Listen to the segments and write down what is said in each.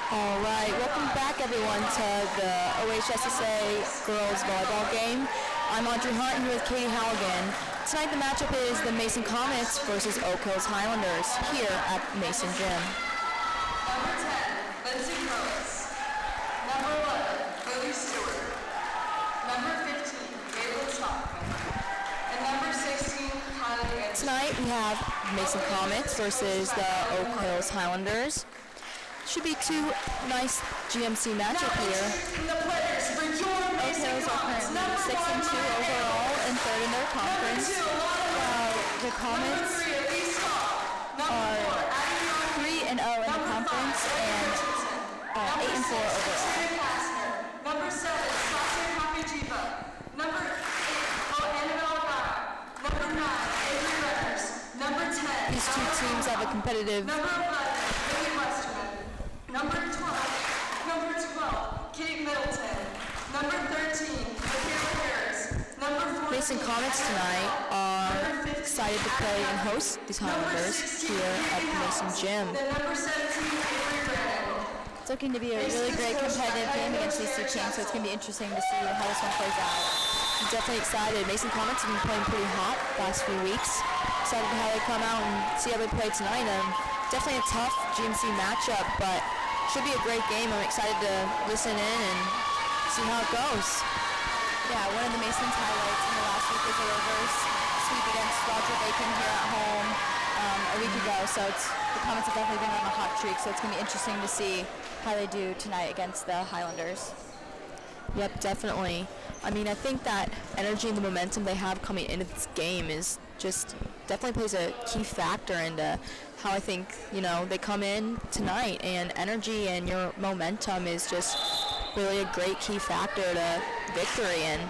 All right, welcome back everyone to the OHSAA girls volleyball game. I'm Audrey Hunt here with Katie Halligan. Tonight the matchup is the Mason Comets versus Oak Hills Highlanders here at Mason Gym. Number 10, Lindsay Rose. Number 11, Lily Stewart. Number 15, Galen Stockman. And number 16, Kylie Anderson. Tonight we have Mason Comets versus the Oak Hills Highlanders. Should be two nice GMC matchup here. The players for your Oak Hills are currently 6-2 overall and third in their conference, while the Comets are 3-0 in the conference and 8-4 overall. Number 7, Sasha Kapijiva. Number 8, Annabelle Gara. Number 9, Avery Reynolds. Number 10, These two teams have a competitive Number 11, Lily Westerman. Number 12, Kate Middleton. Number 13, Michaela Harris. Number 14, Mason Comets tonight are excited to play and host these Highlanders here at the Mason Gym. Number 17, Avery Brandon. It's looking to be a really great competitive game against these two teams, so it's going to be interesting to see how this one plays out. I'm definitely excited. Mason Comets have been playing pretty hot the last few weeks. Excited for how they come out and see how they play tonight. Definitely a tough GMC matchup, but should be a great game. I'm excited to listen in and see how it goes. Yeah, one of the Mason's highlights in the last week was a reverse sweep against Roger Bacon here at home a week ago. So the Comets have definitely been on a hot streak, so it's going to be interesting to see how they do tonight against the Highlanders. Yep, definitely. I mean, I think that energy and the momentum they have coming into this game is just definitely plays a key factor into how I think, they come in tonight, and energy and your momentum is just really a great key factor to victory. And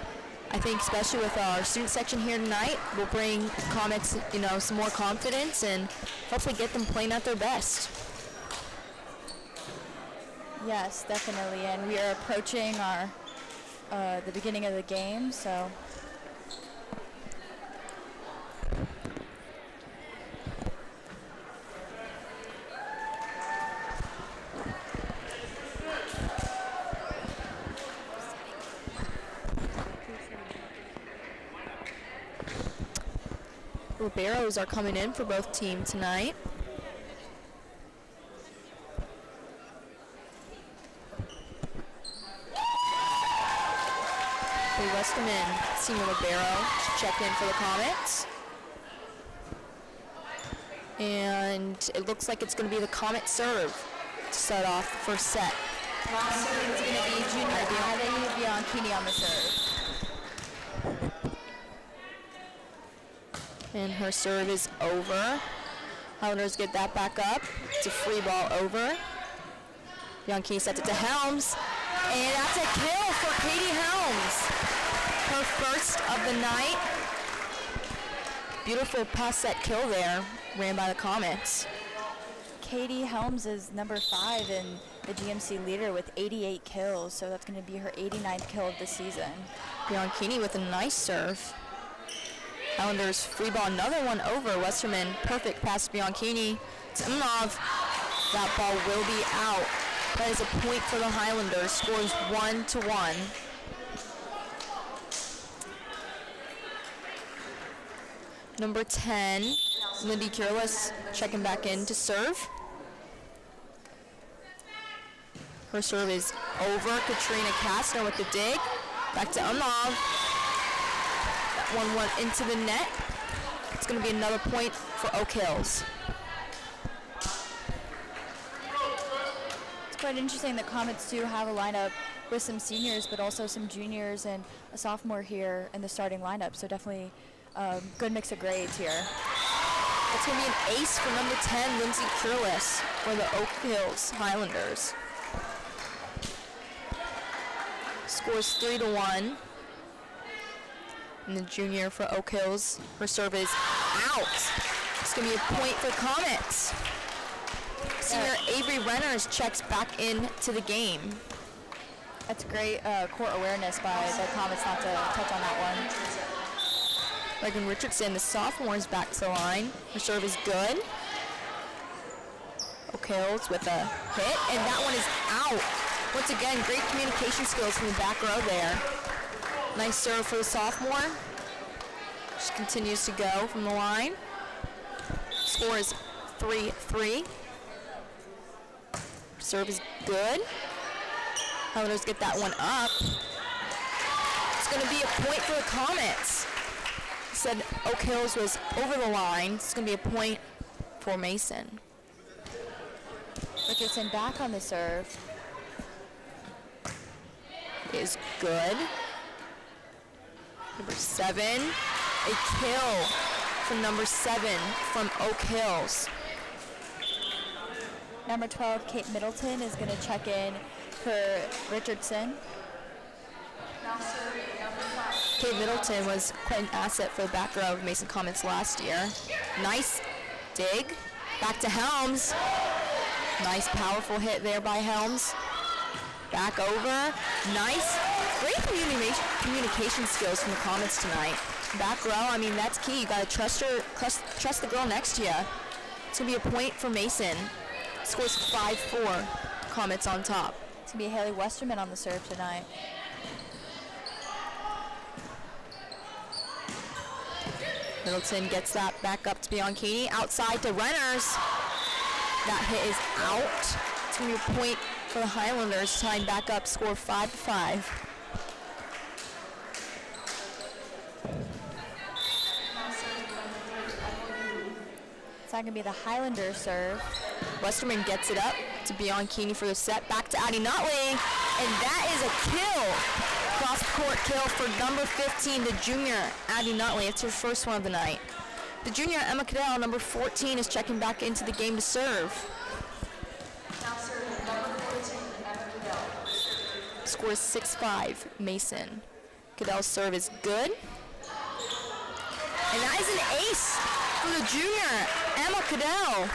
I think especially with our student section here tonight, we'll bring Comets, some more confidence and hopefully get them playing at their best. Yes, definitely, and we are approaching the beginning of the game, so Liberos are coming in for both teams tonight. Westerman, senior libero, checked in for the Comets. And it looks like it's going to be the Comet serve to start off the first set. it's going to be junior Riley Bianchini on the serve. And her serve is over. Highlanders get that back up. It's a free ball over. Bianchini sets it to Helms. And that's a kill for Katie Helms. Her first of the night. Beautiful pass set kill there, ran by the Comets. Katie Helms is number 5 in the GMC leader with 88 kills, so that's going to be her 89th kill of the season. Bianchini with a nice serve. Highlanders free ball, another one over. Westerman, perfect pass to Bianchini. It's Imnov. That ball will be out. That is a point for the Highlanders. Scores 1-1. Number 10, Lindy Curlis checking back in to serve. Her serve is over. Katrina Kastner with the dig. Back to Imnov. That one went into the net. It's going to be another point for Oak Hills. It's quite interesting that Comets do have a lineup with some seniors, but also some juniors and a sophomore here in the starting lineup. So definitely good mix of grades here. It's going to be an ace for number 10, Lindsay Curlis, for the Oak Hills Highlanders. Scores 3-1. And the junior for Oak Hills, her serve is out. It's going to be a point for Comets. Senior Avery Renners checks back into the game. That's great court awareness by the Comets not to touch on that one. Megan Richardson, the sophomore, is back to the line. Her serve is good. Oak Hills with a hit, and that one is out. Once again, great communication skills from the back row there. Nice serve for the sophomore. Just continues to go from the line. Score is 3-3. Serve is good. Highlanders get that one up. It's going to be a point for the Comets. Said Oak Hills was over the line. It's going to be a point for Mason. Richardson back on the serve. Is good. Number 7, a kill from number 7 from Oak Hills. Number 12, Kate Middleton, is going to check in for Richardson. Kate Middleton was quite an asset for the back row of Mason Comets last year. Nice dig. Back to Helms. Nice powerful hit there by Helms. Back over. Nice. Great communication skills from the Comets tonight. Back row, I mean, that's key. You got to trust the girl next to you. It's going to be a point for Mason. Scores 5-4. Comets on top. It's going to be Haley Westerman on the serve tonight. Middleton gets that back up to Bianchini. Outside to Renners. That hit is out. It's going to be a point for the Highlanders. Tying back up, score 5-5. It's not going to be the Highlander serve. Westerman gets it up to Bianchini for the set. Back to Addie Nutley. And that is a kill. Cross-court kill for number 15, the junior, Addie Nutley. It's her first one of the night. The junior, Emma Cadell, number 14, is checking back into the game to serve. Now serving number 14, Emma Cadell. Score is 6-5, Mason. Cadell's serve is good. And that is an ace for the junior, Emma Cadell.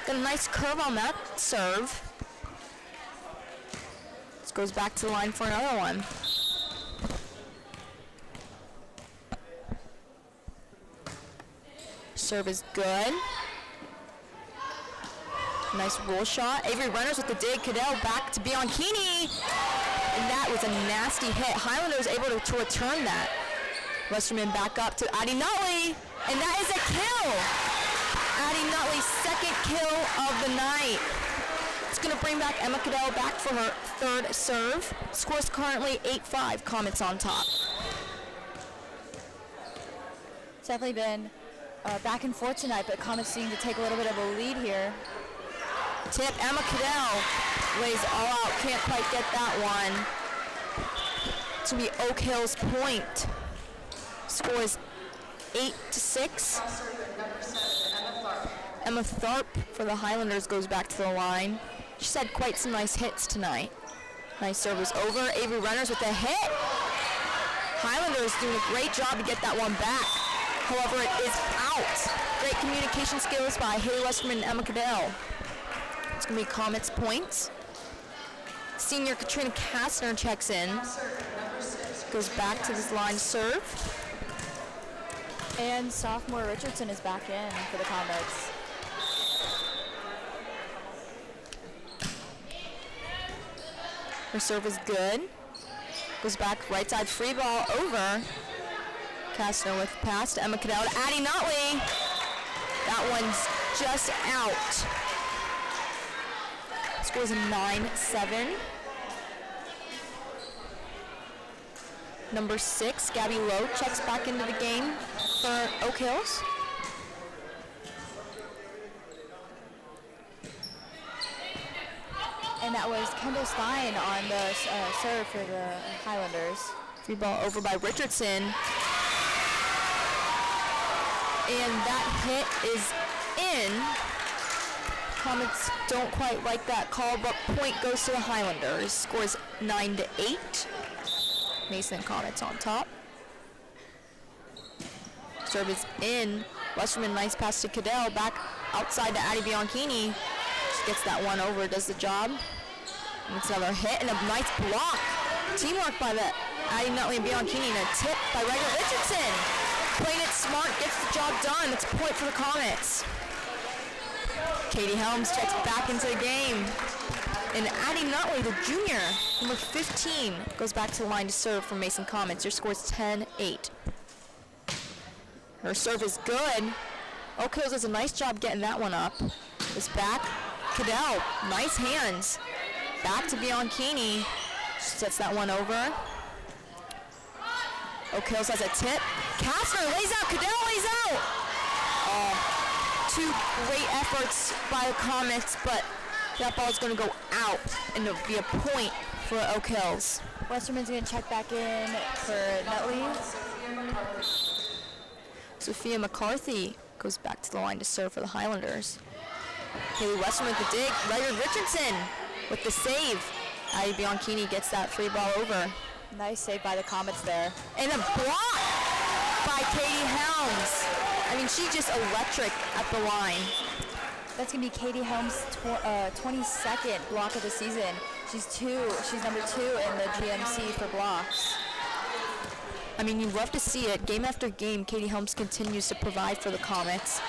Got a nice curve on that serve. This goes back to the line for another one. Serve is good. Nice roll shot. Avery Renners with the dig. Cadell back to Bianchini. And that was a nasty hit. Highlanders able to return that. Westerman back up to Addie Nutley. And that is a kill. Addie Nutley's second kill of the night. It's going to bring back Emma Cadell back for her third serve. Scores currently 8-5. Comets on top. It's definitely been back and forth tonight, but Comets seem to take a little bit of a lead here. Tip, Emma Cadell lays all out. Can't quite get that one. It's going to be Oak Hill's point. Score is 8-6. Emma Tharp for the Highlanders goes back to the line. She's had quite some nice hits tonight. Nice serve is over. Avery Renners with a hit. Highlanders doing a great job to get that one back. However, it is out. Great communication skills by Haley Westerman and Emma Cadell. It's going to be Comets points. Senior Katrina Kastner checks in. Goes back to this line serve. And sophomore Richardson is back in for the Comets. Her serve is good. Goes back right side free ball over. Kastner with pass to Emma Cadell to Addie Nutley. That one's just out. Scores a 9-7. Number 6, Gabby Lowe, checks back into the game for Oak Hills. And that was Kendall Stein on the serve for the Highlanders. Free ball over by Richardson. And that hit is in. Comets don't quite like that call, but point goes to the Highlanders. Scores 9-8. Mason Comets on top. Serve is in. Westerman, nice pass to Cadell. Back outside to Addie Bianchini. Just gets that one over, does the job. And it's another hit and a nice block. Teamwork by the Addie Nutley and Bianchini, and a tip by Reagan Richardson. Playing it smart, gets the job done. It's a point for the Comets. Katie Helms checks back into the game. And Addie Nutley, the junior, number 15, goes back to the line to serve for Mason Comets. Your score is 10-8. Her serve is good. Oak Hills does a nice job getting that one up. It's back. Cadell, nice hands. Back to Bianchini. She sets that one over. Oak Hills has a tip. Kastner lays out. Cadell lays out. Two great efforts by the Comets, but that ball is going to go out, and it'll be a point for Oak Hills. Westerman's going to check back in for Nutley. Sophia McCarthy goes back to the line to serve for the Highlanders. Haley Westerman with the dig. Ryder Richardson with the save. Addie Bianchini gets that free ball over. Nice save by the Comets there. And a block by Katie Helms. I mean, she's just electric at the line. That's going to be Katie Helms' 22nd block of the season. She's number 2 in the GMC for blocks. I mean, you love to see it. Game after game, Katie Helms continues to provide for the Comets.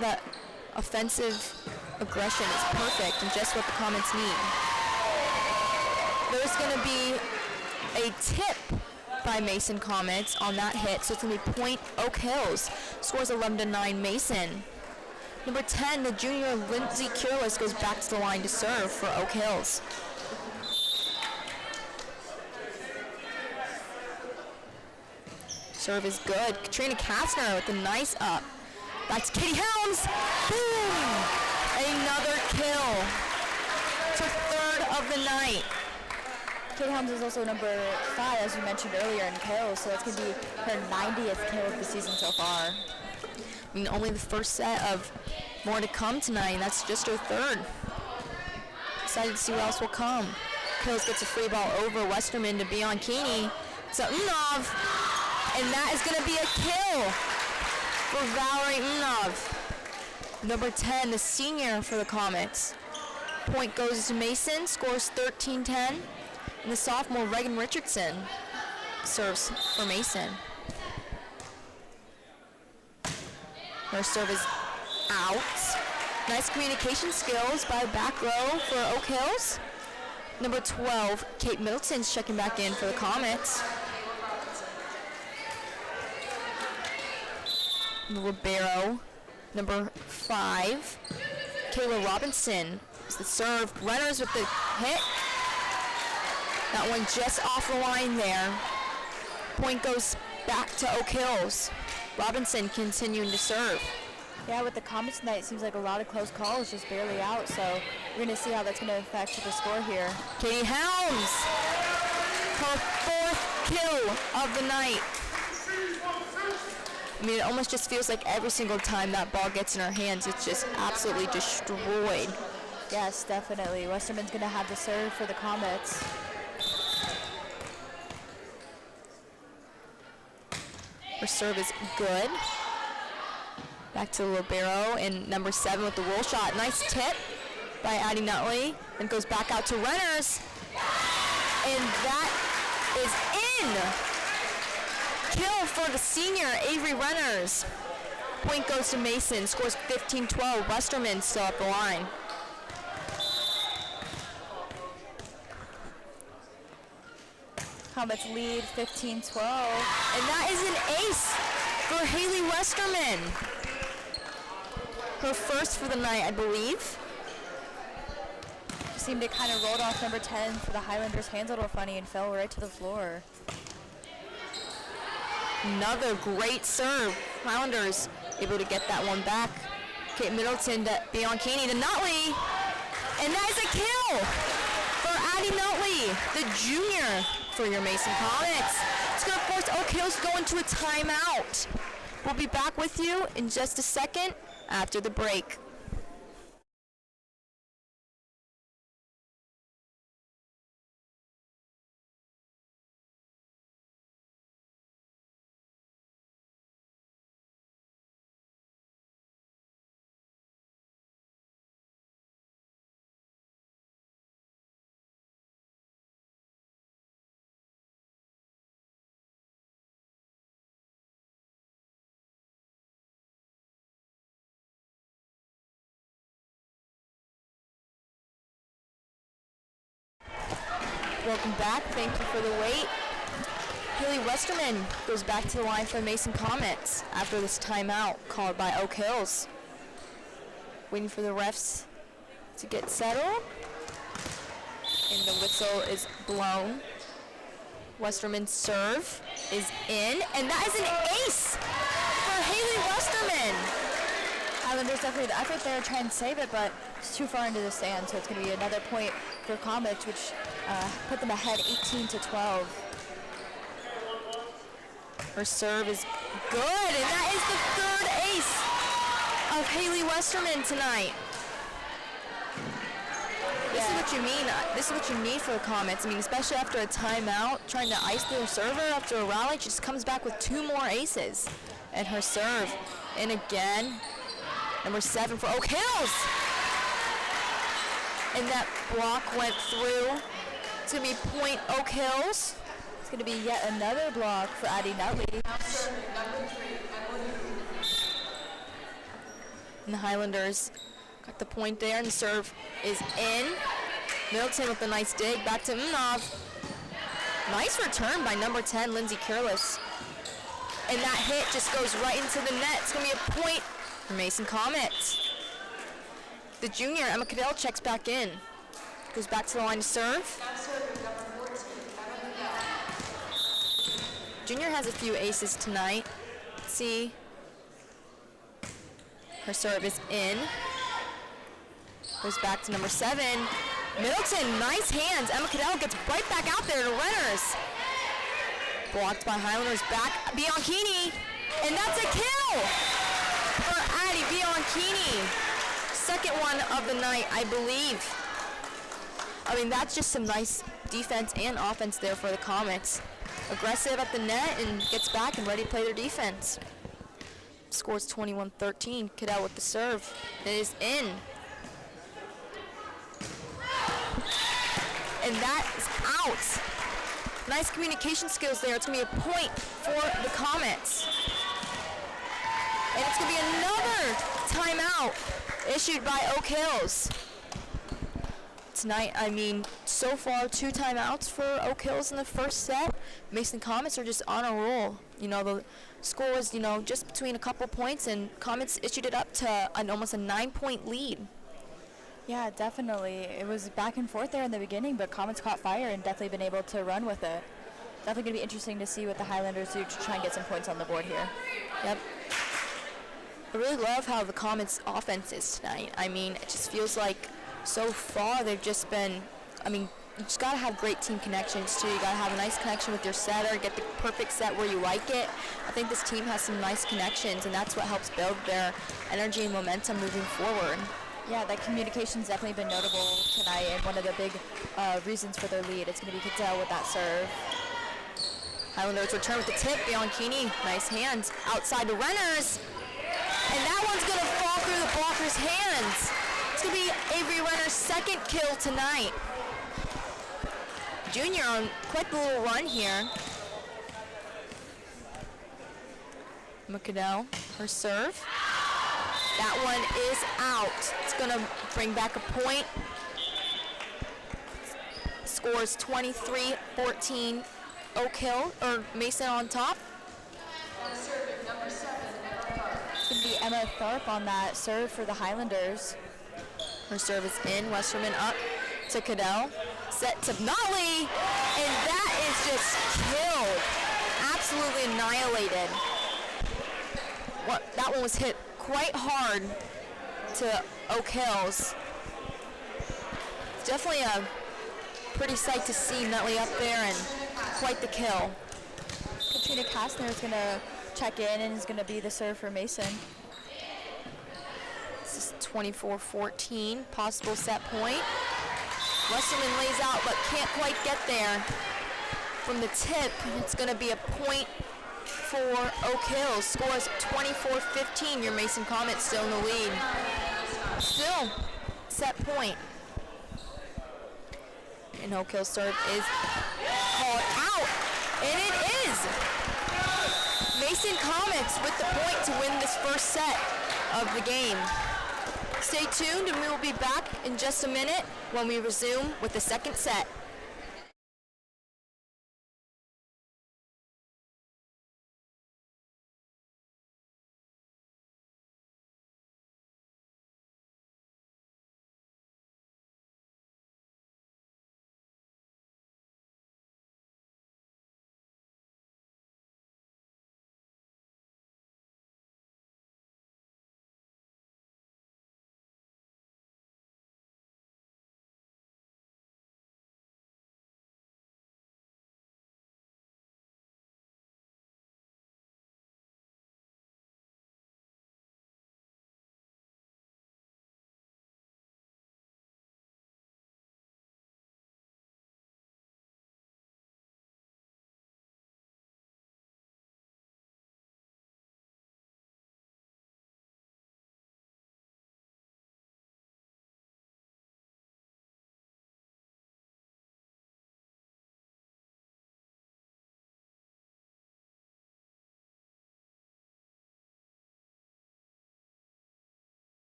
That offensive aggression is perfect and just what the Comets need. There's going to be a tip by Mason Comets on that hit, so it's going to be point Oak Hills. Scores 11-9 Mason. Number 10, the junior Lindsay Curlis goes back to the line to serve for Oak Hills. Serve is good. Katrina Kastner with a nice up. Back to Katie Helms. Boom! Another kill. It's her 3rd of the night. Katie Helms is also number 5, as you mentioned earlier, in kills, so it's going to be her 90th kill of the season so far. I mean, only the first set of more to come tonight, and that's just her 3rd. Excited to see what else will come. Kills gets a free ball over Westerman to Bianchini. So Unov, and that is going to be a kill for Valerie Unov. Number 10, the senior for the Comets. Point goes to Mason, scores 13-10. And the sophomore, Reagan Richardson, serves for Mason. Her serve is out. Nice communication skills by back row for Oak Hills. Number 12, Kate Middleton's checking back in for the Comets. Libero, number 5, Kayla Robinson is the serve. Runners with the hit. That one just off the line there. Point goes back to Oak Hills. Robinson continuing to serve. Yeah, with the Comets tonight, it seems like a lot of close calls, just barely out, so we're going to see how that's going to affect the score here. Katie Helms, her 4th kill of the night. I mean, it almost just feels like every single time that ball gets in her hands, it's just absolutely destroyed. Yes, definitely. Westerman's going to have the serve for the Comets. Her serve is good. Back to Libero, and number 7 with the roll shot. Nice tip by Addie Nutley, and goes back out to Renners. And that is in. Kill for the senior, Avery Renners. Point goes to Mason, scores 15-12. Westerman still up the line. Comets lead 15-12. And that is an ace for Haley Westerman. Her 1st for the night, I believe. She seemed to kind of rolled off number 10 for the Highlanders' hands a little funny and fell right to the floor. Another great serve. Highlanders able to get that one back. Kate Middleton to Bianchini to Nutley. And that is a kill for Addie Nutley, the junior for your Mason Comets. It's going to force Oak Hills to go into a timeout. We'll be back with you in just a second after the break. Welcome back. Thank you for the wait. Haley Westerman goes back to the line for Mason Comets after this timeout called by Oak Hills. Waiting for the refs to get settled. And the whistle is blown. Westerman's serve is in, and that is an ace for Haley Westerman. Highlanders definitely, I thought they were trying to save it, but it's too far into the stand, so it's going to be another point for Comets, which put them ahead 18-12. Her serve is good, and that is the third ace of Haley Westerman tonight. This is what you mean. This is what you need for the Comets. I mean, especially after a timeout, trying to ice their server after a rally, she just comes back with 2 more aces. And her serve, and again, number 7 for Oak Hills. And that block went through. It's going to be point Oak Hills. It's going to be yet another block for Addie Nutley. And the Highlanders got the point there, and the serve is in. Middleton with a nice dig, back to Mnov. Nice return by number 10, Lindsay Curlis. And that hit just goes right into the net. It's going to be a point for Mason Comets. The junior, Emma Cadell, checks back in. Goes back to the line to serve. Junior has a few aces tonight. Let's see. Her serve is in. Goes back to number 7. Middleton, nice hands. Emma Cadell gets right back out there to runners. Blocked by Highlanders, back Bianchini. And that's a kill for Addie Bianchini. Second one of the night, I believe. I mean, that's just some nice defense and offense there for the Comets. Aggressive at the net and gets back and ready to play their defense. Scores 21-13. Cadell with the serve. It is in. And that is out. Nice communication skills there. It's going to be a point for the Comets. And it's going to be another timeout issued by Oak Hills. Tonight, I mean, so far 2 timeouts for Oak Hills in the first set. Mason Comets are just on a roll. You know, the score was, you know, just between a couple points, and Comets issued it up to almost a 9-point lead. Yeah, definitely. It was back and forth there in the beginning, but Comets caught fire and definitely been able to run with it. Definitely going to be interesting to see what the Highlanders do to try and get some points on the board here. Yep. I really love how the Comets' offense is tonight. I mean, it just feels like so far they've just been, I mean, you just got to have great team connections too. You got to have a nice connection with your setter, get the perfect set where you like it. I think this team has some nice connections, and that's what helps build their energy and momentum moving forward. Yeah, that communication's definitely been notable tonight, and one of the big reasons for their lead. It's going to be Cadell with that serve. Highlanders return with the tip. Bianchini, nice hands. Outside the runners. And that one's going to fall through the blocker's hands. It's going to be Avery Renner's second kill tonight. Junior on quite the little run here. Cadell, her serve. That one is out. It's going to bring back a point. Scores 23-14. Oak Hill, or Mason on top. It's going to be Emma Tharp on that serve for the Highlanders. Her serve is in. Westerman up to Cadell. Set to Notley. And that is just killed. Absolutely annihilated. That one was hit quite hard to Oak Hills. It's definitely a pretty sight to see Nutley up there, and quite the kill. Katrina Kastner is going to check in and is going to be the serve for Mason. This is 24-14, possible set point. Westerman lays out but can't quite get there from the tip. It's going to be a point for Oak Hills. Scores 24-15. Your Mason Comets still in the lead. Still set point. And Oak Hills serve is called out. And it is. Mason Comets with the point to win this first set of the game. Stay tuned and we will be back in just a minute when we resume with the second set.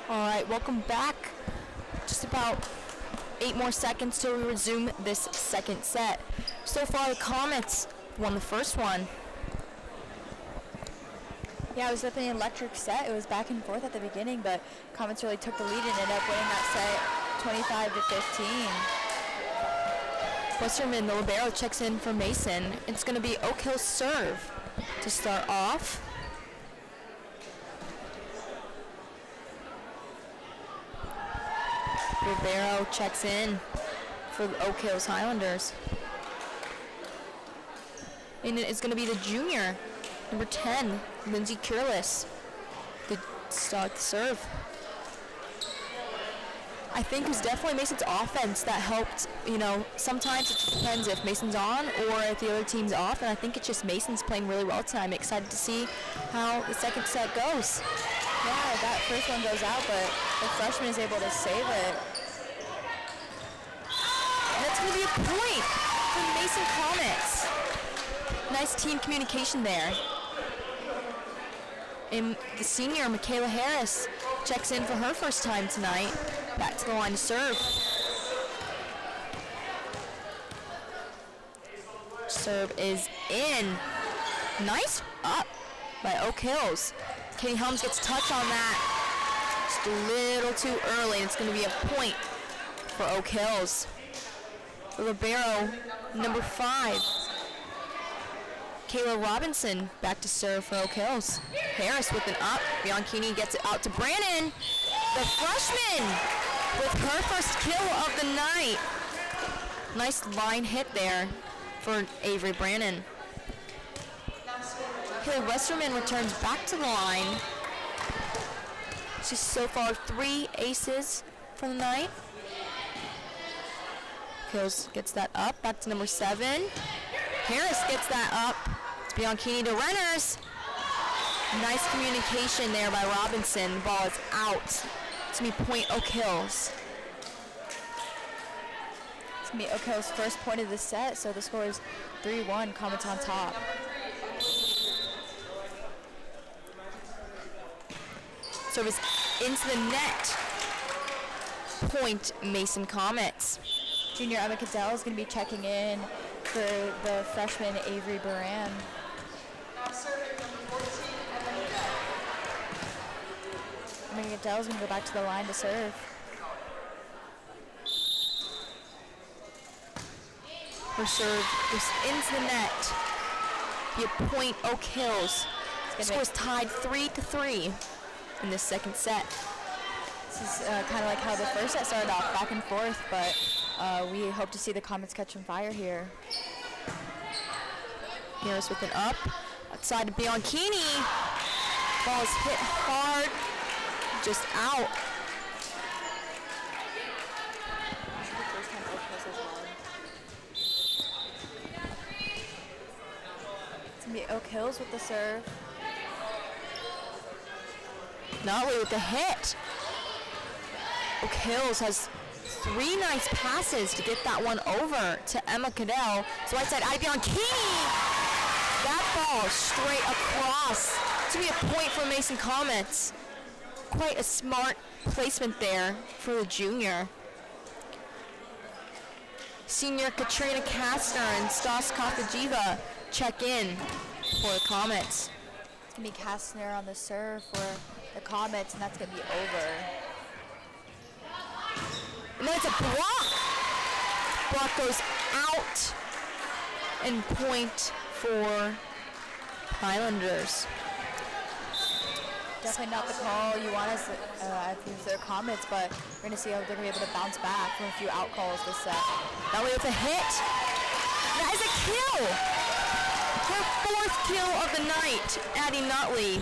All right, welcome back. Just about 8 more seconds till we resume this second set. So far, the Comets won the first one. Yeah, it was definitely an electric set. It was back and forth at the beginning, but Comets really took the lead and ended up winning that set 25-15. Westerman, the libero, checks in for Mason. It's going to be Oak Hill's serve to start off. Libero checks in for the Oak Hills Highlanders. And it's going to be the junior, number 10, Lindsay Curlis, to start the serve. I think it was definitely Mason's offense that helped. You know, sometimes it just depends if Mason's on or if the other team's off, and I think it's just Mason's playing really well tonight. I'm excited to see how the second set goes. Yeah, that first one goes out, but the freshman is able to save it. And that's going to be a point for Mason Comets. Nice team communication there. And the senior, Michaela Harris, checks in for her first time tonight. Back to the line to serve. Serve is in. Nice up by Oak Hills. Katie Helms gets touch on that. Just a little too early. It's going to be a point for Oak Hills. The libero, number 5. Kayla Robinson back to serve for Oak Hills. Harris with an up. Bianchini gets it out to Brannon. The freshman with her first kill of the night. Nice line hit there for Avery Brannon. Haley Westerman returns back to the line. She's so far 3 aces for the night. Hills gets that up, back to number 7. Harris gets that up. It's Bianchini to Renners. Nice communication there by Robinson. The ball is out. It's going to be point Oak Hills. It's going to be Oak Hills' first point of the set, so the score is 3-1, Comets on top. Service into the net. Point Mason Comets. Junior Emma Cadell is going to be checking in for the freshman Avery Baran. Now serving number 14, Emma Emma Cadell is going to go back to the line to serve. Her serve goes into the net. Be a point Oak Hills. The score is tied 3-3 in this second set. This is kind of like how the first set started off, back and forth, but we hope to see the Comets catch some fire here. Harris with an up. Outside to Bianchini. Ball is hit hard. Just out. It's going to be Oak Hills with the serve. Notley with the hit. Oak Hills has 3 nice passes to get that one over to Emma Cadell. So right side, Bianchini. That ball straight across. It's going to be a point for Mason Comets. Quite a smart placement there for the junior. Senior Katrina Kastner and Stas Kafajiva check in for the Comets. It's going to be Kastner on the serve for the Comets, and that's going to be over. And then it's a block. Block goes out and point for Highlanders. Definitely not the call you want us if they're Comets, but we're going to see how they're going to be able to bounce back from a few out calls this set. That way with a hit. That is a kill. Her 4th kill of the night, Addie Notley.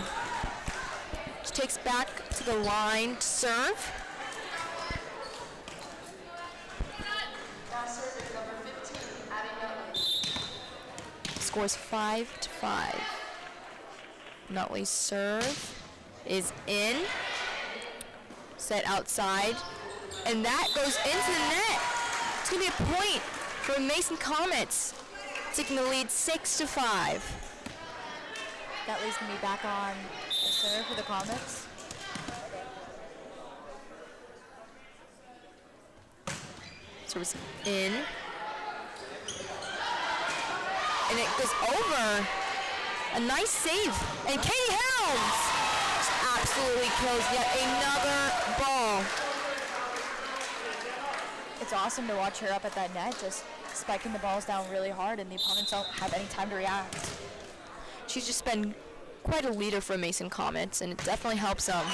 She takes back to the line to serve. Now serving number 15, Addie Notley. Scores 5-5. Notley's serve is in. Set outside. And that goes into the net. It's going to be a point for Mason Comets, taking the lead 6-5. That leads going to be back on the serve for the Comets. Service in. And it goes over. A nice save. And Katie Helms just absolutely kills yet another ball. It's awesome to watch her up at that net, just spiking the balls down really hard, and the opponents don't have any time to react. She's just been quite a leader for Mason Comets, and it definitely helps them.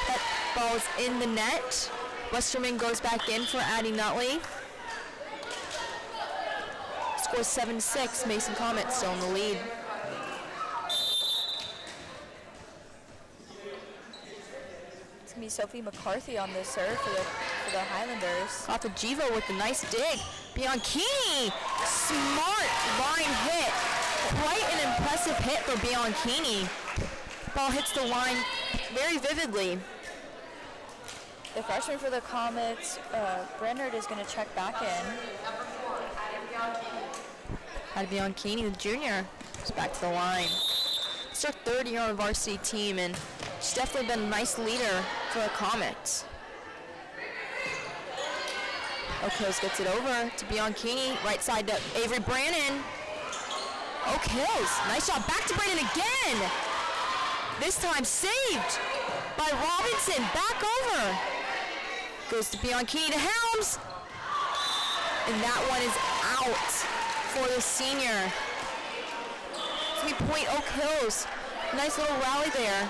That ball is in the net. Westerman goes back in for Addie Nutley. Score 7-6. Mason Comets still in the lead. It's going to be Sophie McCarthy on the serve for the Highlanders. Off of Jiva with a nice dig. Bianchini, smart line hit. Quite an impressive hit for Bianchini. Ball hits the line very vividly. The freshman for the Comets, Brennard, is going to check back in. Addie Bianchini, the junior, is back to the line. It's her third year on the varsity team, and she's definitely been a nice leader for the Comets. Oak Hills gets it over to Bianchini, right side to Avery Brannon. Oak Hills, nice job, back to Brannon again. This time saved by Robinson, back over. Goes to Bianchini to Helms. And that one is out for the senior. It's going to be point Oak Hills. Nice little rally there.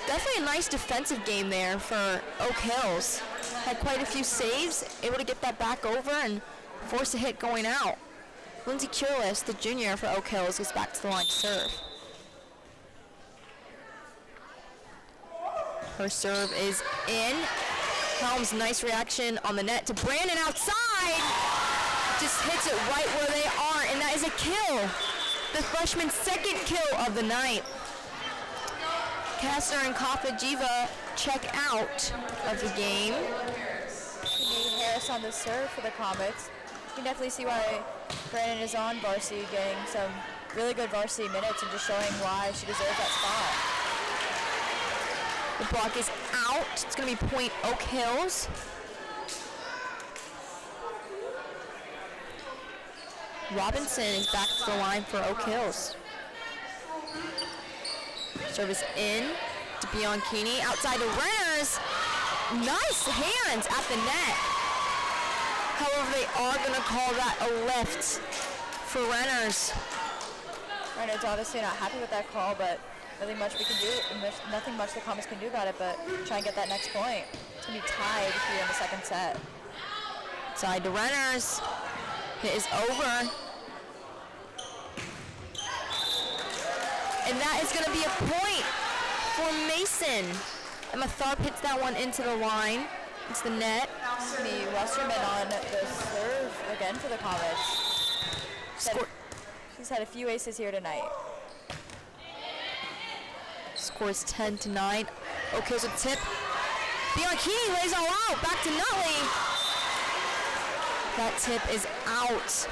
Definitely a nice defensive game there for Oak Hills. Had quite a few saves, able to get that back over and force a hit going out. Lindsay Curlis, the junior for Oak Hills, gets back to the line to serve. Her serve is in. Helms, nice reaction on the net to Brandon outside. Just hits it right where they are, and that is a kill. The freshman's second kill of the night. Kastner and Kafa-Jiva check out of the game. Harris on the serve for the Comets. You can definitely see why Brandon is on varsity, getting some really good varsity minutes and just showing why she deserves that spot. The block is out. It's going to be point Oak Hills. Robinson is back to the line for Oak Hills. Service in to Bianchini. Outside to Renners. Nice hands at the net. However, they are going to call that a lift for Renners. Renners obviously not happy with that call, but nothing much we can do. Nothing much the Comets can do about it, but try and get that next point. It's going to be tied here in the second set. Side to Renners. Hit is over. And that is going to be a point for Mason. Emma Tharp hits that one into the line. It's the net. It's going to be Westerman on the serve again for the Comets. She's had a few aces here tonight. Scores 10-9. Oak Hills with tip. Bianchini lays all out. Back to Nutley. That tip is out.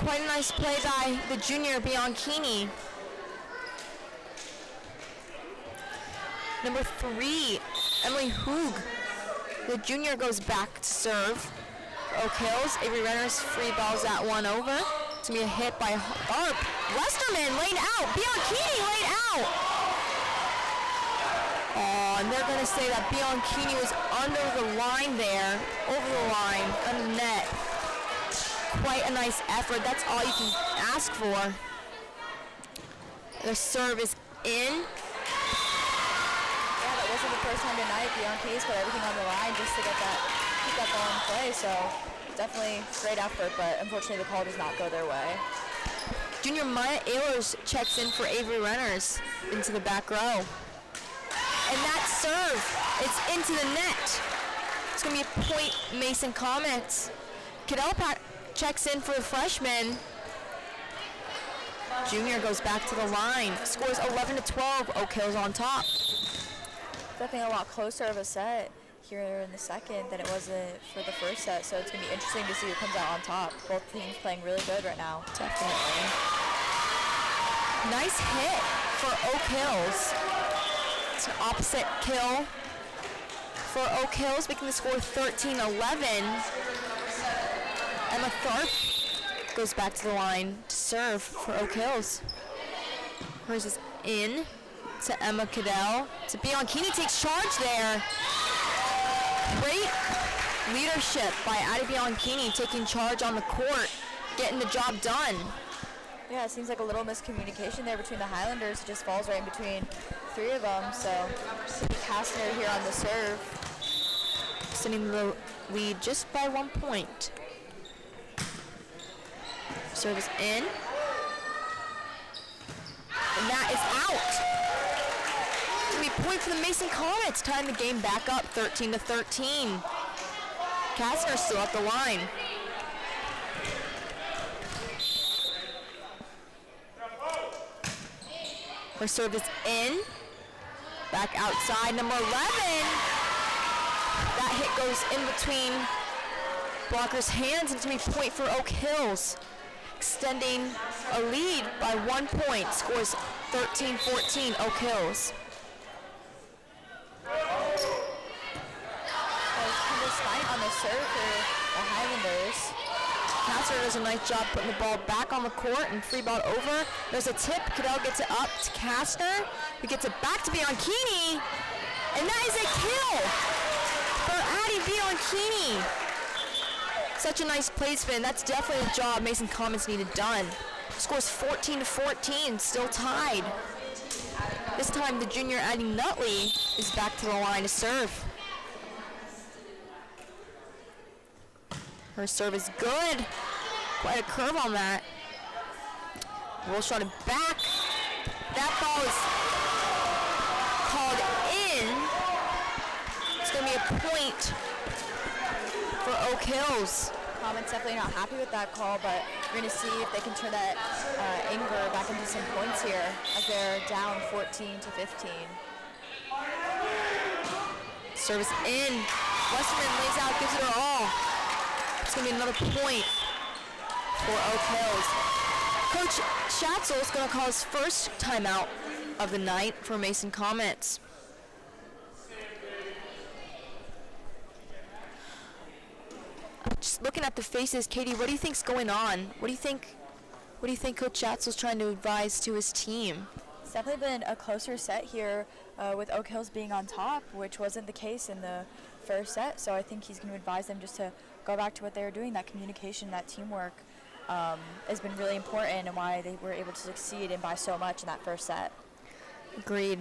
Quite a nice play by the junior Bianchini. Number 3, Emily Hoog. The junior goes back to serve for Oak Hills. Avery Renners free balls that one over. It's going to be a hit by Harp. Westerman laid out. Bianchini laid out. Oh, and they're going to say that Bianchini was under the line there, over the line, under the net. Quite a nice effort. That's all you can ask for. The serve is in. Yeah, that wasn't the first time tonight. Bianchini's put everything on the line just to keep that ball in play. So definitely great effort, but unfortunately the call does not go their way. Junior Maya Ehlers checks in for Avery Renners into the back row. And that serve, it's into the net. It's going to be a point Mason Comets. Cadell checks in for the freshman. Junior goes back to the line. Scores 11-12. Oak Hills on top. Definitely a lot closer of a set here in the second than it was for the first set. So it's going to be interesting to see who comes out on top. Both teams playing really good right now. Definitely. Nice hit for Oak Hills. It's an opposite kill for Oak Hills, making the score 13-11. Emma Tharp goes back to the line to serve for Oak Hills. Hers is in to Emma Cadell. To Bianchini takes charge there. Great leadership by Addie Bianchini taking charge on the court, getting the job done. Yeah, it seems like a little miscommunication there between the Highlanders. It just falls right in between three of them. So Kastner here on the serve. Extending the lead just by 1 point. Serve is in. And that is out. It's going to be a point for the Mason Comets, tying the game back up 13-13. Kastner still at the line. Her serve is in. Back outside, number 11. That hit goes in between blocker's hands. It's going to be a point for Oak Hills. Extending a lead by 1 point. Scores 13-14, Oak Hills. On the serve for the Highlanders. Kastner does a nice job putting the ball back on the court and free ball over. There's a tip. Cadell gets it up to Kastner, who gets it back to Bianchini. And that is a kill for Addie Bianchini. Such a nice play spin. That's definitely the job Mason Comets needed done. Scores 14-14, still tied. This time the junior Addie Nutley is back to the line to serve. Her serve is good. Quite a curve on that. Roll shot it back. That ball is called in. It's going to be a point for Oak Hills. Comets definitely not happy with that call, but we're going to see if they can turn that anger back into some points here as they're down 14-15. Service in. Westerman lays out, gives it her all. It's going to be another point for Oak Hills. Coach Schatzel is going to call his first timeout of the night for Mason Comets. Just looking at the faces, Katie, what do you think's going on? What do you think Coach Schatzel's trying to advise to his team? It's definitely been a closer set here with Oak Hills being on top, which wasn't the case in the first set. So I think he's going to advise them just to go back to what they were doing. That communication, that teamwork has been really important and why they were able to succeed and by so much in that first set. Agreed.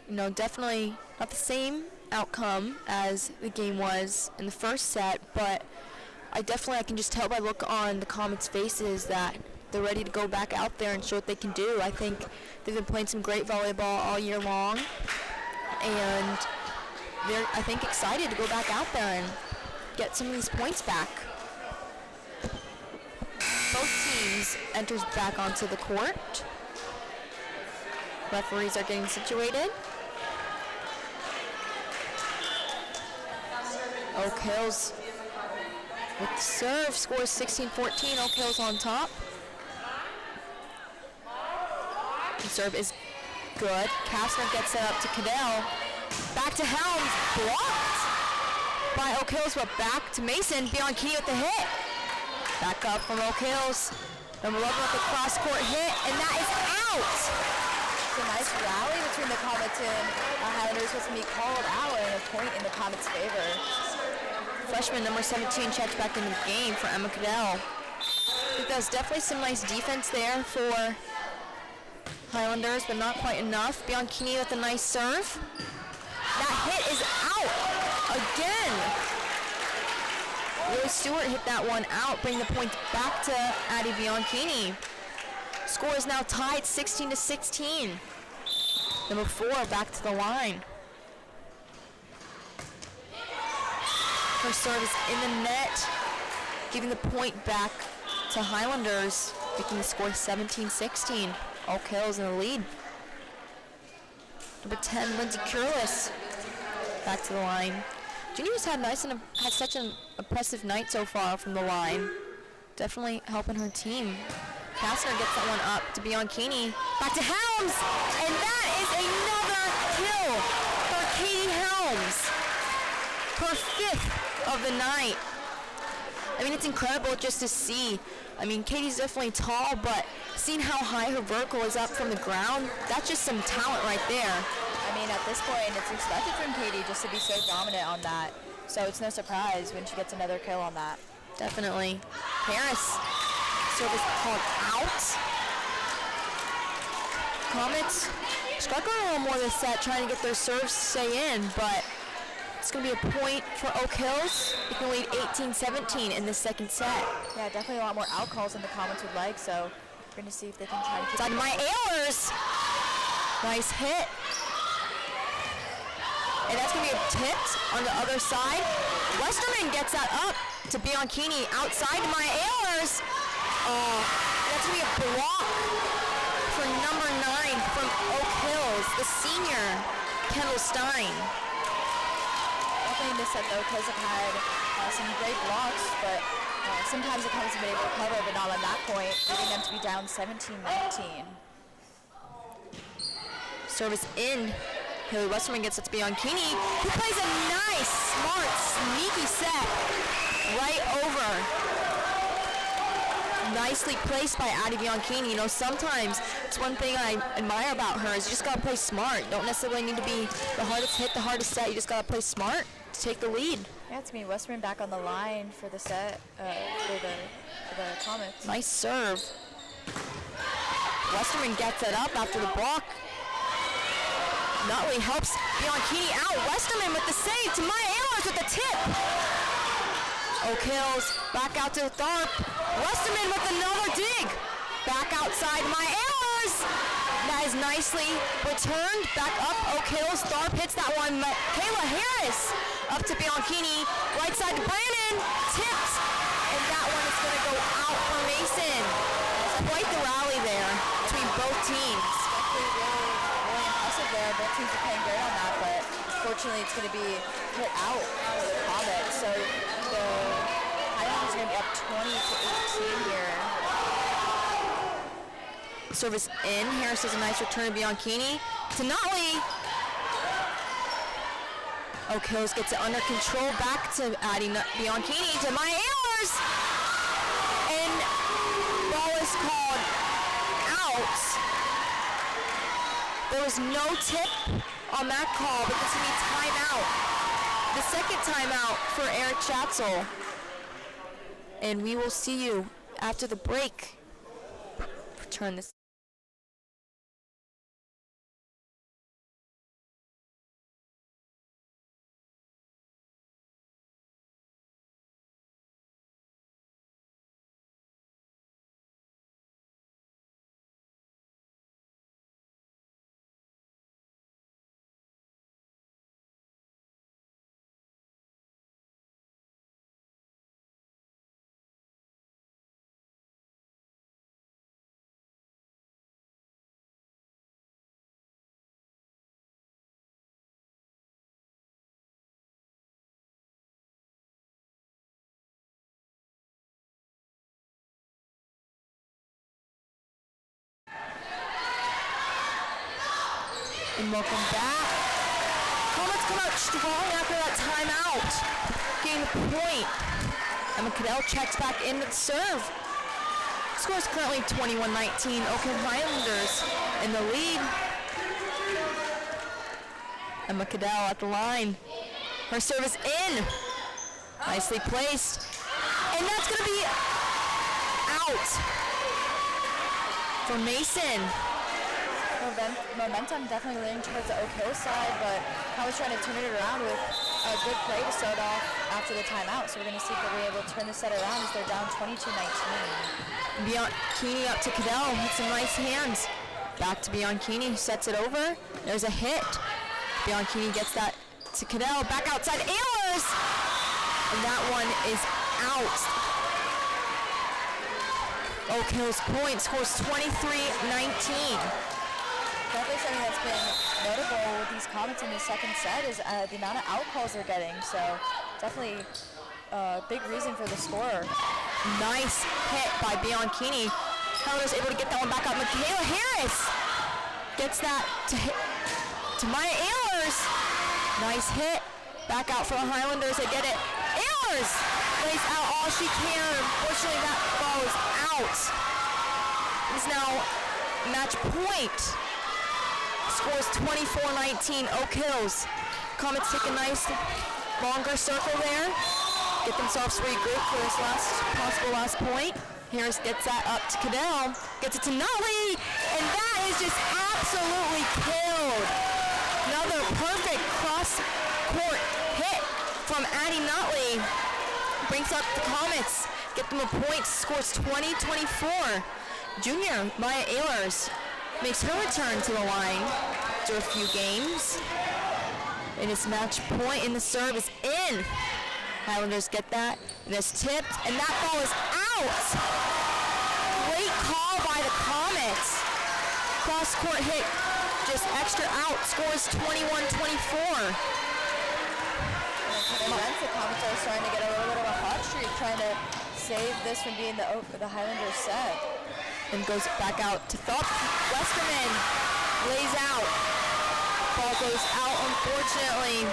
You know, definitely not the same outcome as the game was in the first set, but I can just tell by look on the Comets' faces that they're ready to go back out there and show what they can do. I think they've been playing some great volleyball all year long, and they're, I think, excited to go back out there and get some of these points back. Both teams enters back onto the court. Referees are getting situated. Oak Hills with the serve, scores 16-14. Oak Hills on top. The serve is good. Kastner gets it up to Cadell. Back to Helms, blocked by Oak Hills, but back to Mason. Bianchini with the hit. Back up from Oak Hills. Number 11 with the cross-court hit, and that is out. It's a nice rally between the Comets and Highlanders was going to be called out and a point in the Comets' favor. Freshman number 17 checks back into the game for Emma Cadell. I think there's definitely some nice defense there for Highlanders, but not quite enough. Bianchini with a nice serve. That hit is out again. Rose Stewart hit that one out, bringing the point back to Addie Bianchini. Score is now tied 16-16. Number 4 back to the line. Her serve is in the net, giving the point back to Highlanders, making the score 17-16. Oak Hills in the lead. Number 10, Lindsay Curlis, back to the line. Junior's had such an impressive night so far from the line. Definitely helping her team. Kastner gets that one up to Bianchini. Back to Helms, and that is another kill for Katie Helms. Her 5th of the night. I mean, it's incredible just to see. I mean, Katie's definitely tall, but seeing how high her vertical is up from the ground, that's just some talent right there. I mean, at this point, it's expected from Katie just to be so dominant on that. So it's no surprise when she gets another kill on that. Definitely. Harris, service called out. Comets struggling a little more this set, trying to get their serves to stay in, but it's going to be a point for Oak Hills. They can lead 18-17 in the second set. Yeah, definitely a lot more out calls than the Comets would like, so we're going to see if they can try to keep Side my Ehlers. Nice hit. And that's going to be tipped on the other side. Westerman gets that up to Bianchini outside my Ehlers. Oh, that's going to be a block for number 9 from Oak Hills, the senior, Kendall Stein. Definitely in this set though, because have had some great blocks, but sometimes the Comets have been able to cover, but not on that point, leading them to be down 17-19. Service in. Haley Westerman gets it to Bianchini, who plays a nice, smart, sneaky set right over. Nicely placed by Addie Bianchini. You know, sometimes it's one thing I admire about her is you just gotta play smart. Don't necessarily need to be the hardest hit, the hardest set. You just gotta play smart to take the lead. Yeah, it's me. Westerman back on the line for the set, for the Comets. Nice serve. Westerman gets it up after the block. Nutley helps Bianchini out. Westerman with the save to Maya Ehlers with the tip. Oak Hills back out to Tharp. Westerman with another dig. Back outside Maya Ehlers. That is nicely returned. Back up Oak Hills. Tharp hits that one. Kayla Harris up to Bianchini. Right side to Brandon. Tipped. And that one is going to go out for Mason. Quite the rally there between both teams. Really impressive there. Both teams are playing great on that, but unfortunately it's going to be hit out for the Comets. So the Highlanders are going to be up 20-18 here. Service in. Harris does a nice return to Bianchini. To Nutley. Oak Hills gets it under control. Back to Addie Bianchini to Maya Ehlers. And ball is called out. There was no tip on that call, but this will be timeout. The second timeout for Eric Schatzel. And we will see you after the break. Return this. And welcome back. Comets come out strong after that timeout. Getting the point. Emma Cadell checks back in to serve. Score is currently 21-19. Oakland Highlanders in the lead. Emma Cadell at the line. Her service in. Nicely placed. And that's going to be out for Mason. Momentum definitely leaning towards the Oak Hill side, but I was trying to turn it around with a good play to start off after the timeout. So we're going to see if they'll be able to turn the set around as they're down 22-19. Bianchini up to Cadell with some nice hands. Back to Bianchini, sets it over. There's a hit. Bianchini gets that to Cadell. Back outside Ehlers! And that one is out. Oak Hills point scores 23-19. Definitely something that's been notable with these Comets in the second set is the amount of out calls they're getting. So definitely a big reason for the score. Nice hit by Bianchini. Highlanders able to get that one back up. Michaela Harris gets that to Maya Ehlers. Nice hit. Back out for the Highlanders. They get it. Ehlers lays out all she can. Unfortunately, that ball is out. It's now match point. Scores 24-19, Oak Hills. Comets take a nice longer circle there. Get themselves regrouped for this last point. Harris gets that up to Cadell. Gets it to Nutley, and that is just absolutely killed. Another perfect cross-court hit from Addie Nutley. Brings up the Comets. Get them a point. Scores 20-24. Junior Maya Ehlers makes her return to the line after a few games. And it's match point, and the serve is in. Highlanders get that, and it's tipped, and that ball is out. Great call by the Comets. Cross-court hit, just extra out, scores 21-24. The Comets are starting to get a little bit of a hot streak, trying to save this from being the Highlanders set. And goes back out to Thup. Westerman lays out. Ball goes out, unfortunately.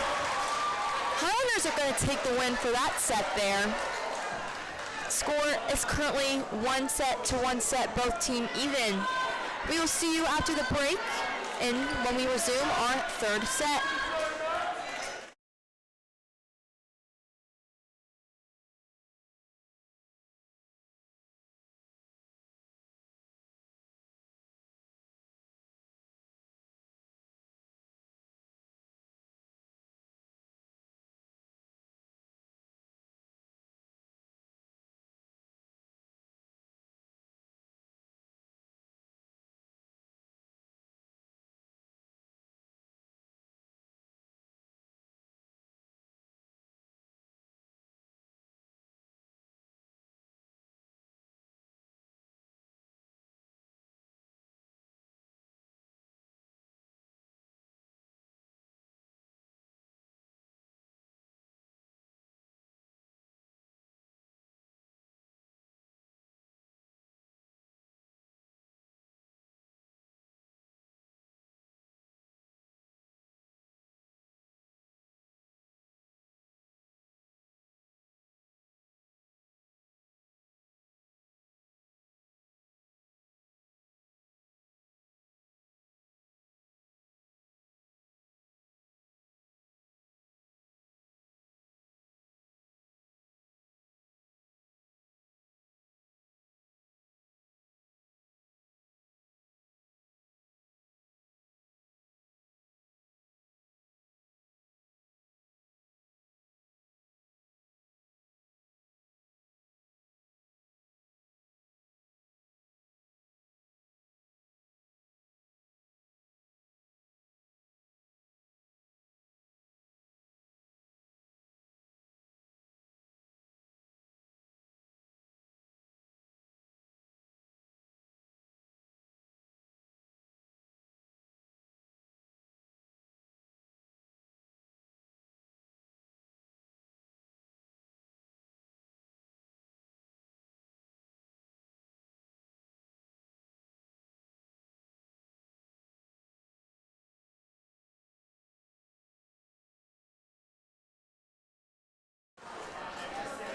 Highlanders are going to take the win for that set there. Score is currently 1-1 set, both team even. We will see you after the break and when we resume our third set.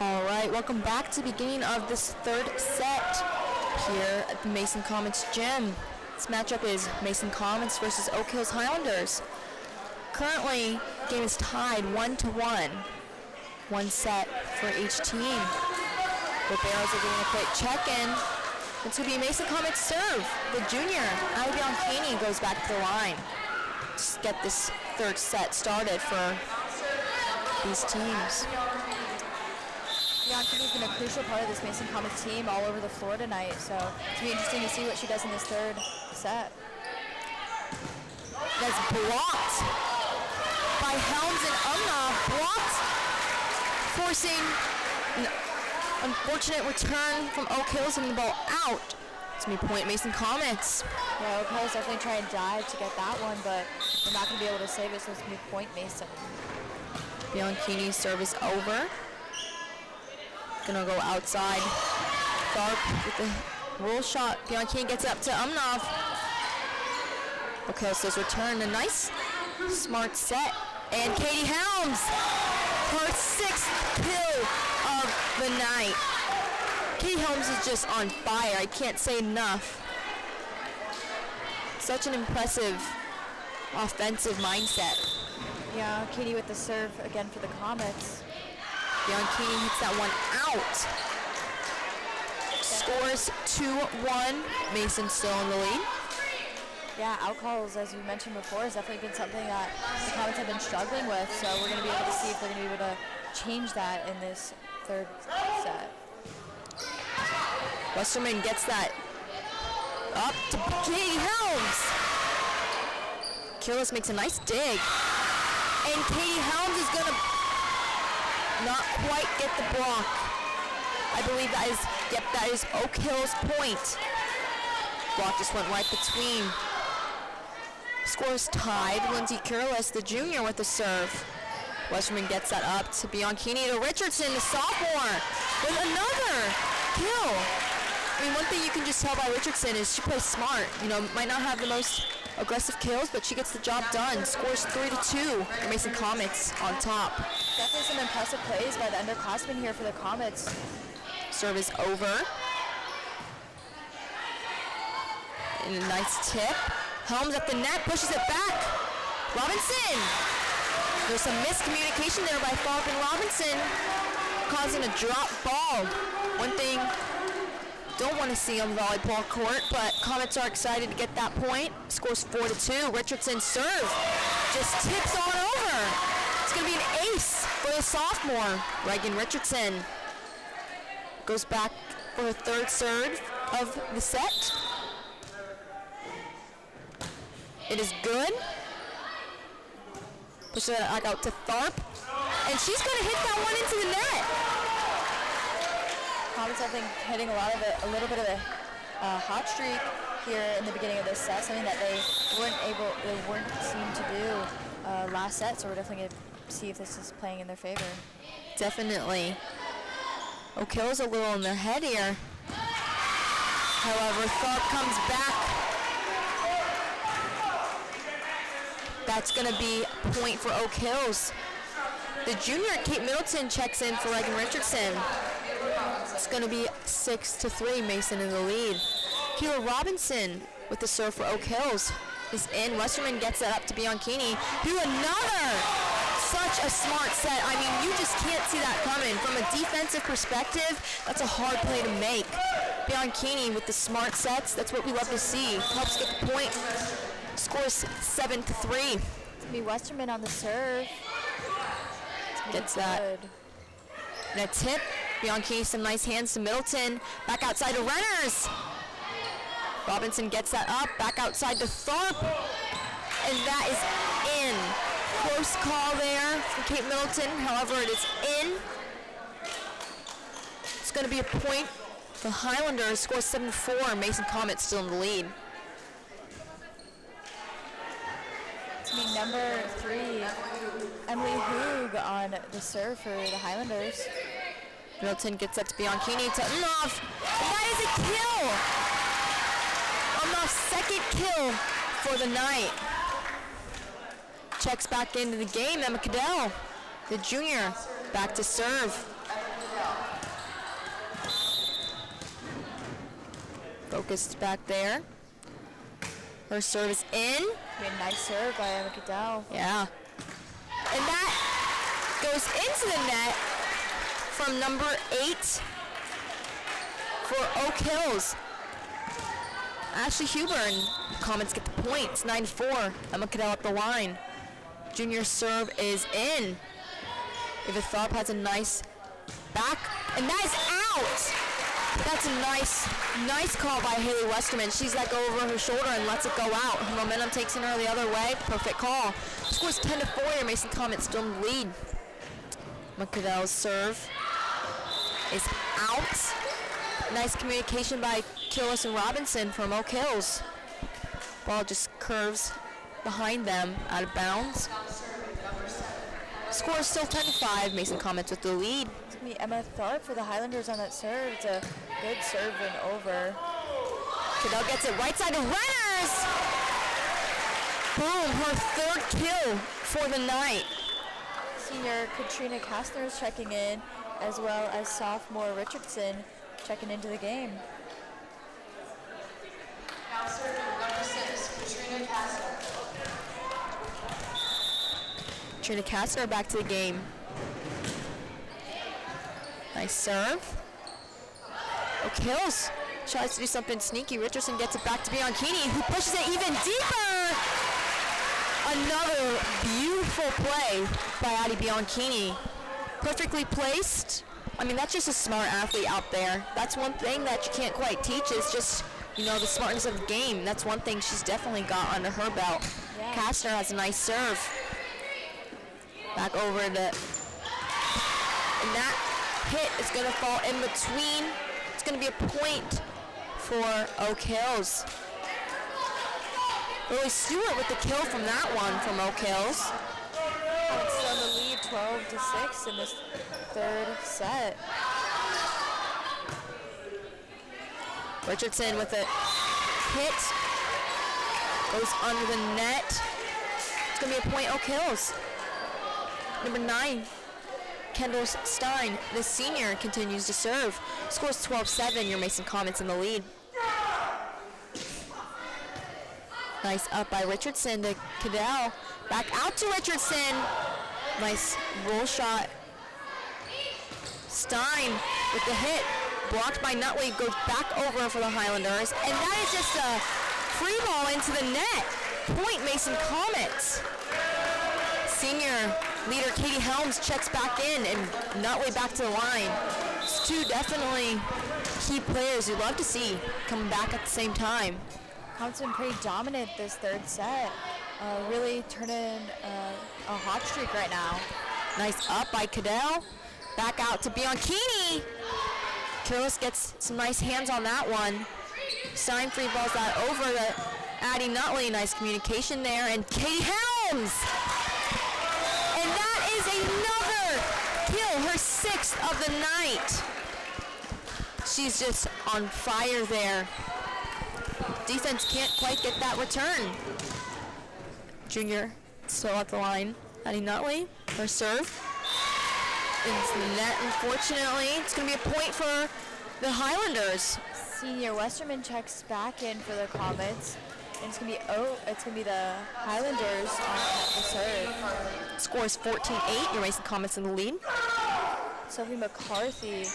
All right, welcome back to the beginning of this third set here at the Mason Comets gym. This matchup is Mason Comets versus Oak Hills Highlanders. Currently, the game is tied 1-1. One set for each team. The Barrows are doing a quick check-in. It's going to be Mason Comets serve. The junior, Ivy Onkani, goes back to the line. Just get this third set started for these teams. Bianchi's been a crucial part of this Mason Comets team all over the floor tonight, so it's going to be interesting to see what she does in this third set. That's blocked by Helms and Umna. Blocked, forcing an unfortunate return from Oak Hills and the ball out. It's going to be point Mason Comets. Yeah, Oak Hills definitely try and dive to get that one, but they're not going to be able to save it, so it's going to be point Mason. Bianchini's service over. Gonna go outside. Tharp with the roll shot. Bianchini gets it up to Umnov. Okay, so it's returned a nice, smart set. And Katie Helms, her 6th kill of the night. Katie Helms is just on fire. I can't say enough. Such an impressive offensive mindset. Yeah, Katie with the serve again for the Comets. Bianchini hits that one out. Scores 2-1. Mason still in the lead. Yeah, out calls, as we mentioned before, has definitely been something that the Comets have been struggling with. So we're going to be able to see if they're going to be able to change that in this third set. Westerman gets that up to Katie Helms. Killis makes a nice dig. And Katie Helms is going to not quite get the block. I believe that is Oak Hill's point. Block just went right between. Scores tied. Lindsay Curlis, the junior, with the serve. Westerman gets that up to Bianchini to Richardson, the sophomore, with another kill. I mean, one thing you can just tell by Richardson is she plays smart. You know, might not have the most aggressive kills, but she gets the job done. Scores 3-2. The Mason Comets on top. Definitely some impressive plays by the underclassmen here for the Comets. Serve is over. And a nice tip. Helms at the net, pushes it back. Robinson. There's some miscommunication there by Falk and Robinson, causing a drop ball. One thing don't want to see on the volleyball court, but Comets are excited to get that point. Scores 4-2. Richardson's serve just tips on over. It's going to be an ace for the sophomore. Reagan Richardson goes back for her third serve of the set. It is good. Push that back out to Tharp. And she's going to hit that one into the net. Comets, I think, hitting a little bit of a hot streak here in the beginning of this set, something that they weren't seen to do last set, so we're definitely going to see if this is playing in their favor. Definitely. Oak Hill's a little in their head here. However, Tharp comes back. That's going to be a point for Oak Hills. The junior, Kate Middleton, checks in for Reagan Richardson. It's going to be 6-3, Mason in the lead. Keela Robinson with the serve for Oak Hills is in. Westerman gets that up to Bianchini. Do another! Such a smart set. I mean, you just can't see that coming. From a defensive perspective, that's a hard play to make. Bianchini with the smart sets, that's what we love to see. Helps get the point. Scores 7-3. It's going to be Westerman on the serve. Gets that. Good. And a tip. Bianchini, some nice hands to Middleton. Back outside to Renners. Robinson gets that up. Back outside to Tharp. And that is in. Close call there for Kate Middleton. However, it is in. It's going to be a point. The Highlanders score 7-4. Mason Comets still in the lead. It's going to be number 3, Emily Hoog on the serve for the Highlanders. Middleton gets that to Bianchini to Umnoff. And that is a kill. Umnoff's second kill for the night. Checks back into the game. Emma Cadell, the junior, back to serve. Focused back there. Her serve is in. A nice serve by Emma Cadell. Yeah. And that goes into the net from number 8 for Oak Hills. Ashley Huber, and Comets get the point. It's 9-4. Emma Cadell up the line. Junior serve is in. Eva Tharp has a nice back, and that is out. That's a nice call by Haley Westerman. She's let go over her shoulder and lets it go out. Her momentum takes her the other way. Perfect call. Scores 10-4 here. Mason Comets still in the lead. McCadell's serve is out. Nice communication by Killis and Robinson from Oak Hills. Ball just curves behind them, out of bounds. Score is still 10-5. Mason Comets with the lead. It's going to be Emma Tharp for the Highlanders on that serve. It's a good serve and over. Cadell gets it right side to Renners. Boom, her third kill for the night. Senior Katrina Kastner is checking in. as well as sophomore Richardson checking into the game. Now serving number 6, Katrina Castor. Trina Kastner back to the game. Nice serve. O'Kills tries to do something sneaky. Richardson gets it back to Bianchini, who pushes it even deeper. Another beautiful play by Addie Bianchini. Perfectly placed. I mean, that's just a smart athlete out there. That's one thing that you can't quite teach is just, you know, the smartness of the game. That's one thing she's definitely got under her belt. Yeah. Kastner has a nice serve. Back over to, and that hit is going to fall in between. It's going to be a point for Oak Hills. Lily Stewart with the kill from that one from Oak Hills. It's still the lead 12-6 in this third set. Richardson with a hit. Goes under the net. It's going to be a point Oak Hills. Number 9, Kendall Stein, the senior, continues to serve. Scores 12-7. Your Mason Comets in the lead. Nice up by Richardson to Cadell. Back out to Richardson. Nice roll shot. Stein with the hit. Blocked by Nutley. Goes back over for the Highlanders. And that is just a free ball into the net. Point Mason Comets. Senior leader Katie Helms checks back in and Nutley back to the line. It's two definitely key players you love to see coming back at the same time. Comets been pretty dominant this third set. Really turning a hot streak right now. Nice up by Cadell. Back out to Bianchini. Careless gets some nice hands on that one. Stein free balls that over to Addie Nutley. Nice communication there. And Katie Helms. And that is another kill, her 6th of the night. She's just on fire there. Defense can't quite get that return. Junior still at the line. Addie Nutley, her serve. Into the net, unfortunately. It's going to be a point for the Highlanders. Senior Westerman checks back in for the Comets. And it's gonna be the Highlanders on the serve. Scores 14-8. Your Mason Comets in the lead. Sophie McCarthy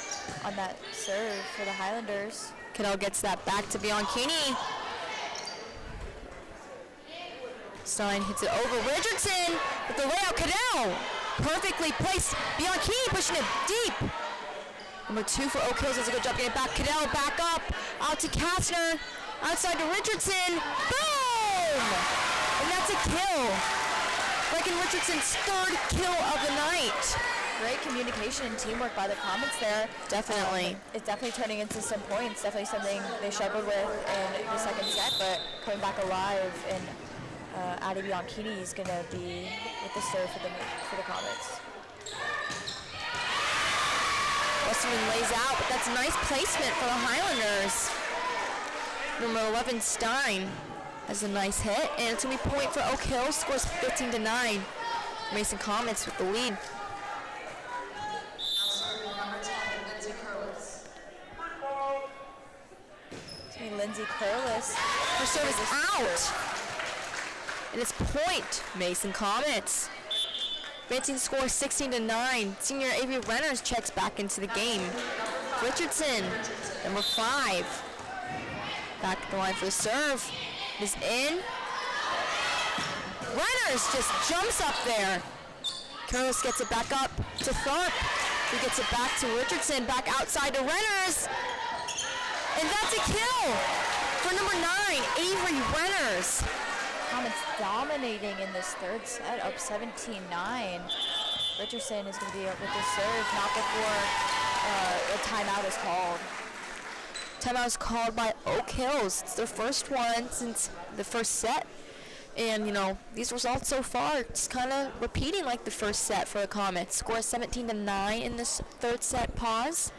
on that serve for the Highlanders. Cadell gets that back to Bianchini. Stein hits it over. Richardson with the layout. Cadell perfectly placed. Bianchini pushing it deep. Number 2 for Oak Hills does a good job getting it back. Cadell back up. Out to Kastner. Outside to Richardson. Boom! And that's a kill. Reagan Richardson's 3rd kill of the night. Great communication and teamwork by the Comets there. Definitely. It's definitely turning into some points. Definitely something they struggled with in the second set, but coming back alive. And Addie Bianchini is going to be with the serve for the Comets. Westerman lays out, but that's a nice placement for the Highlanders. Number 11, Stein, has a nice hit, and it's going to be a point for Oak Hill. Scores 15-9. Mason Comets with the lead. It's going to be Lindsay Curlis. Her serve is out. And it's point, Mason Comets. Advancing the score 16-9. Senior Avery Renners checks back into the game. Richardson, number 5. Back at the line for the serve. Is in. Renners just jumps up there. Carlos gets it back up to Tharp. He gets it back to Richardson. Back outside to Renners. And that's a kill for number 9, Avery Renners. Comets dominating in this third set, up 17-9. Richardson is going to be up with the serve, not before a timeout is called. Timeout is called by Oak Hills. It's their first one since the first set. And, you know, these results so far, it's kind of repeating like the first set for the Comets. Score 17-9 in this third set pause.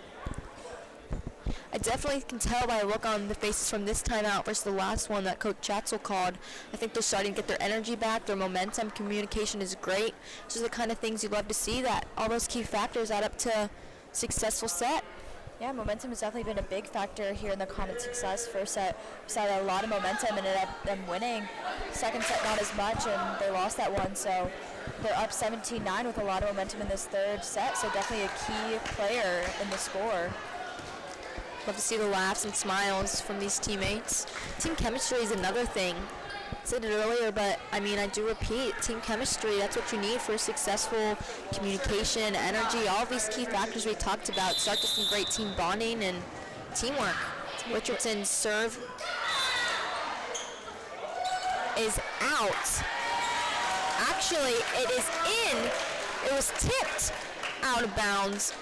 I definitely can tell by a look on the faces from this timeout versus the last one that Coach Chatzel called. I think they're starting to get their energy back, their momentum, communication is great. These are the kind of things you'd love to see, that all those key factors add up to successful set. Yeah, momentum has definitely been a big factor here in the Comets' success. First set, we saw a lot of momentum, ended up them winning. Second set, not as much, and they lost that one. So they're up 17-9 with a lot of momentum in this third set. So definitely a key player in the score. Love to see the laughs and smiles from these teammates. Team chemistry is another thing. I said it earlier, but I mean, I do repeat, team chemistry, that's what you need for successful communication, energy, all of these key factors we talked about start to some great team bonding and teamwork. Richardson's serve is out. Actually, it is in. It was tipped out of bounds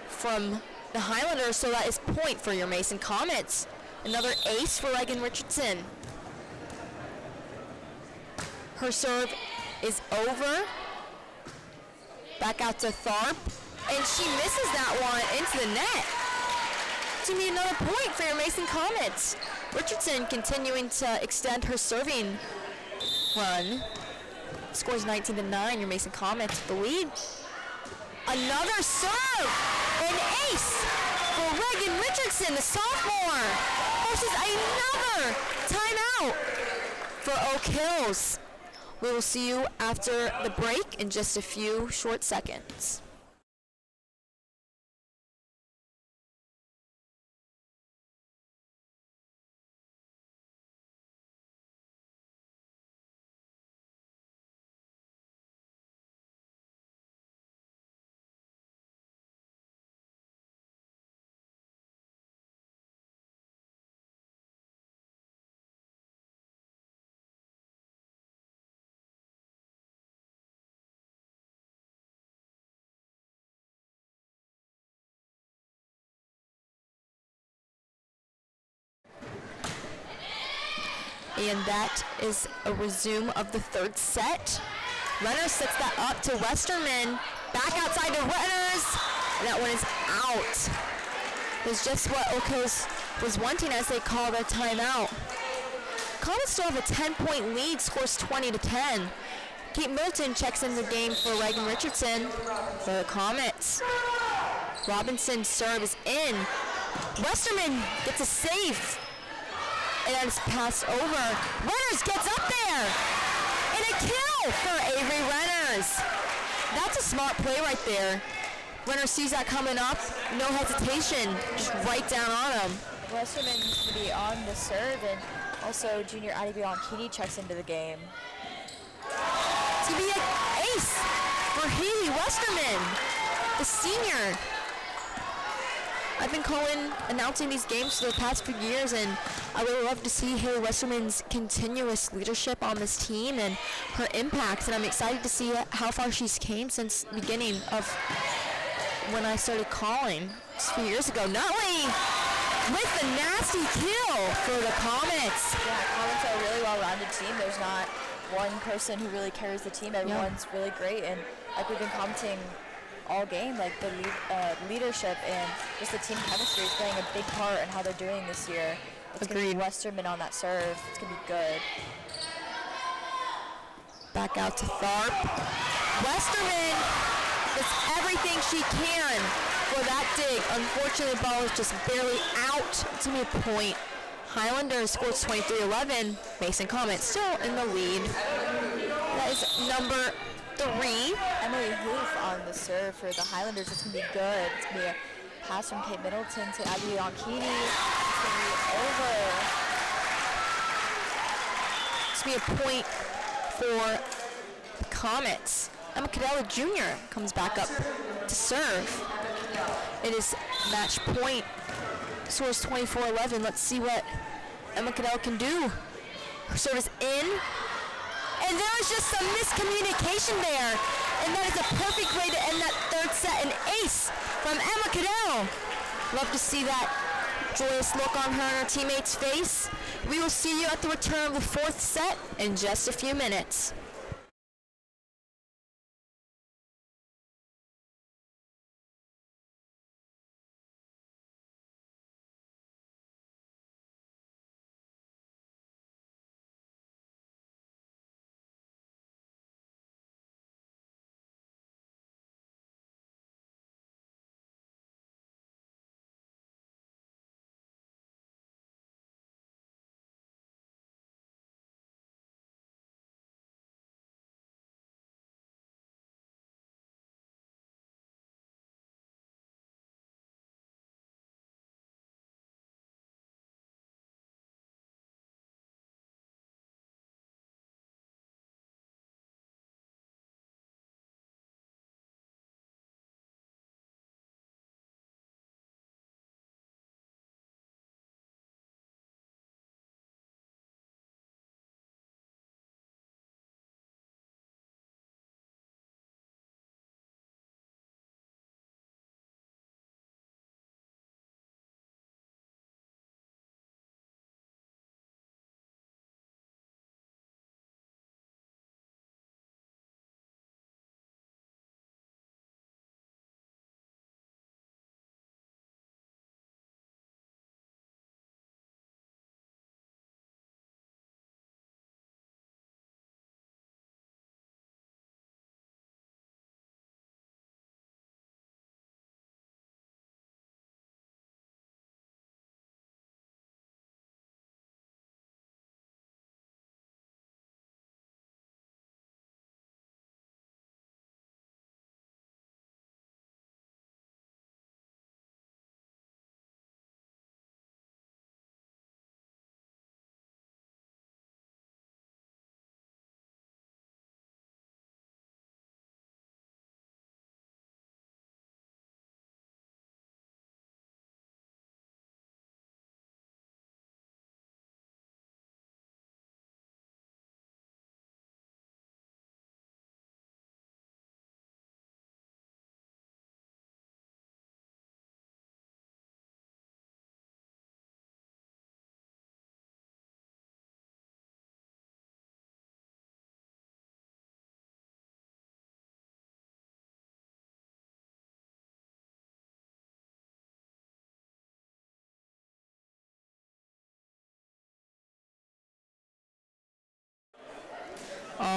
from the Highlanders, so that is point for your Mason Comets. Another ace for Reagan Richardson. Her serve is over. Back out to Tharp, and she misses that one into the net. It's going to be another point for your Mason Comets. Richardson continuing to extend her serving run. Scores 19-9, your Mason Comets with the lead. Another serve, an ace for Reagan Richardson, the sophomore, forces another timeout for Oak Hills. We will see you after the break in just a few short seconds. And that is a resume of the third set. Renner sets that up to Westerman. Back outside to Renners. And that one is out. It was just what Oak Hills was wanting as they call their timeout. Comets still have a 10-point lead, scores 20-10. Kate Milton checks in the game for Reagan Richardson for the Comets. Robinson's serve is in. Westerman gets a save. And that is passed over. Renners gets up there. And a kill for Avery Renners. That's a smart play right there. Renner sees that coming up. No hesitation. Just right down on him. Westerman's going to be on the serve, and also junior Addie Bianchini checks into the game. It's going to be an ace for Haley Westerman, the senior. I've been announcing these games for the past few years, and I really love to see Haley Westerman's continuous leadership on this team and her impact, and I'm excited to see how far she's came since the beginning of when I started calling just a few years ago. Nutley with the nasty kill for the Comets. Yeah, Comets are a really well-rounded team. There's not one person who really carries the team. Everyone's really great, and like we've been commenting all game, like the leadership and just the team chemistry is playing a big part in how they're doing this year. It's going to be Westerman on that serve. It's going to be good. Back out to Tharp. Westerman does everything she can for that dig. Unfortunately, the ball is just barely out. It's going to be a point. Highlanders scores 23-11. Mason Comets still in the lead. That is number 3. Emily Hoof on the serve for the Highlanders. It's going to be good. It's going to be a pass from Kate Middleton to Abby Onkini. It's going to be over. It's going to be a point for the Comets. Emma Cadella Jr. comes back up to serve. It is match point. Scores 24-11. Let's see what Emma Cadella can do. Her serve is in. And there was just some miscommunication there. And that is a perfect way to end that third set. An ace from Emma Cadell. Love to see that joyous look on her and her teammates' face. We will see you at the return of the fourth set in just a few minutes.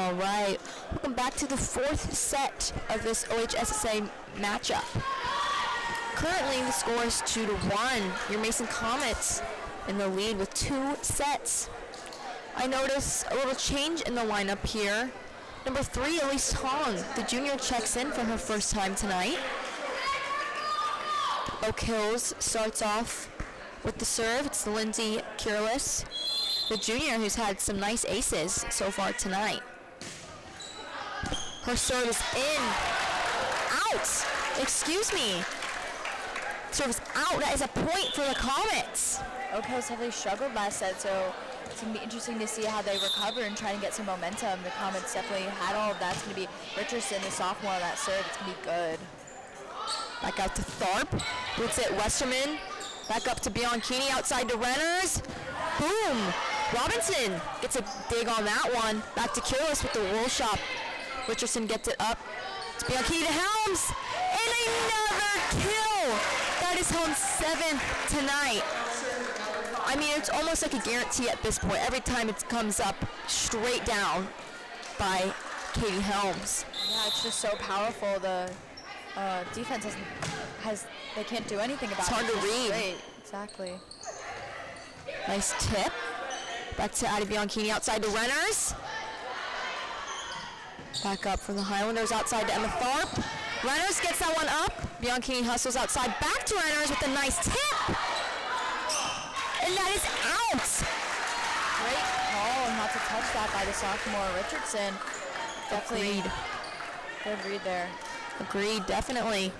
All right, welcome back to the fourth set of this OHSAA matchup. Currently, the score is 2-1. Your Mason Comets in the lead with 2 sets. I notice a little change in the lineup here. Number 3, Elise Hong, the junior, checks in for her first time tonight. Oak Hills starts off with the serve. It's Lindsay Cureless, the junior, who's had some nice aces so far tonight. Her serve is in. Out! Excuse me. Serve is out. That is a point for the Comets. Oak Hills heavily struggled last set, so it's going to be interesting to see how they recover and try and get some momentum. The Comets definitely had all of that. It's going to be Richardson, the sophomore, on that serve. It's going to be good. Back out to Tharp. Boots it Westerman. Back up to Bianchini, outside to Renners. Boom! Robinson gets a dig on that one. Back to Cureless with the roll shot. Richardson gets it up to Bianchini to Helms. And another kill! That is Helms' 7th tonight. I mean, it's almost like a guarantee at this point. Every time it comes up straight down by Katie Helms. Yeah, it's just so powerful. The defense they can't do anything about it. It's hard to read. Great. Exactly. Nice tip. Back to Addie Bianchini, outside to Renners. Back up from the Highlanders, outside to Emma Tharp. Renners gets that one up. Bianchini hustles outside, back to Renners with a nice tip. And that is out. Great call not to touch that by the sophomore Richardson. Definitely. Agreed. Good read there. Agreed, definitely.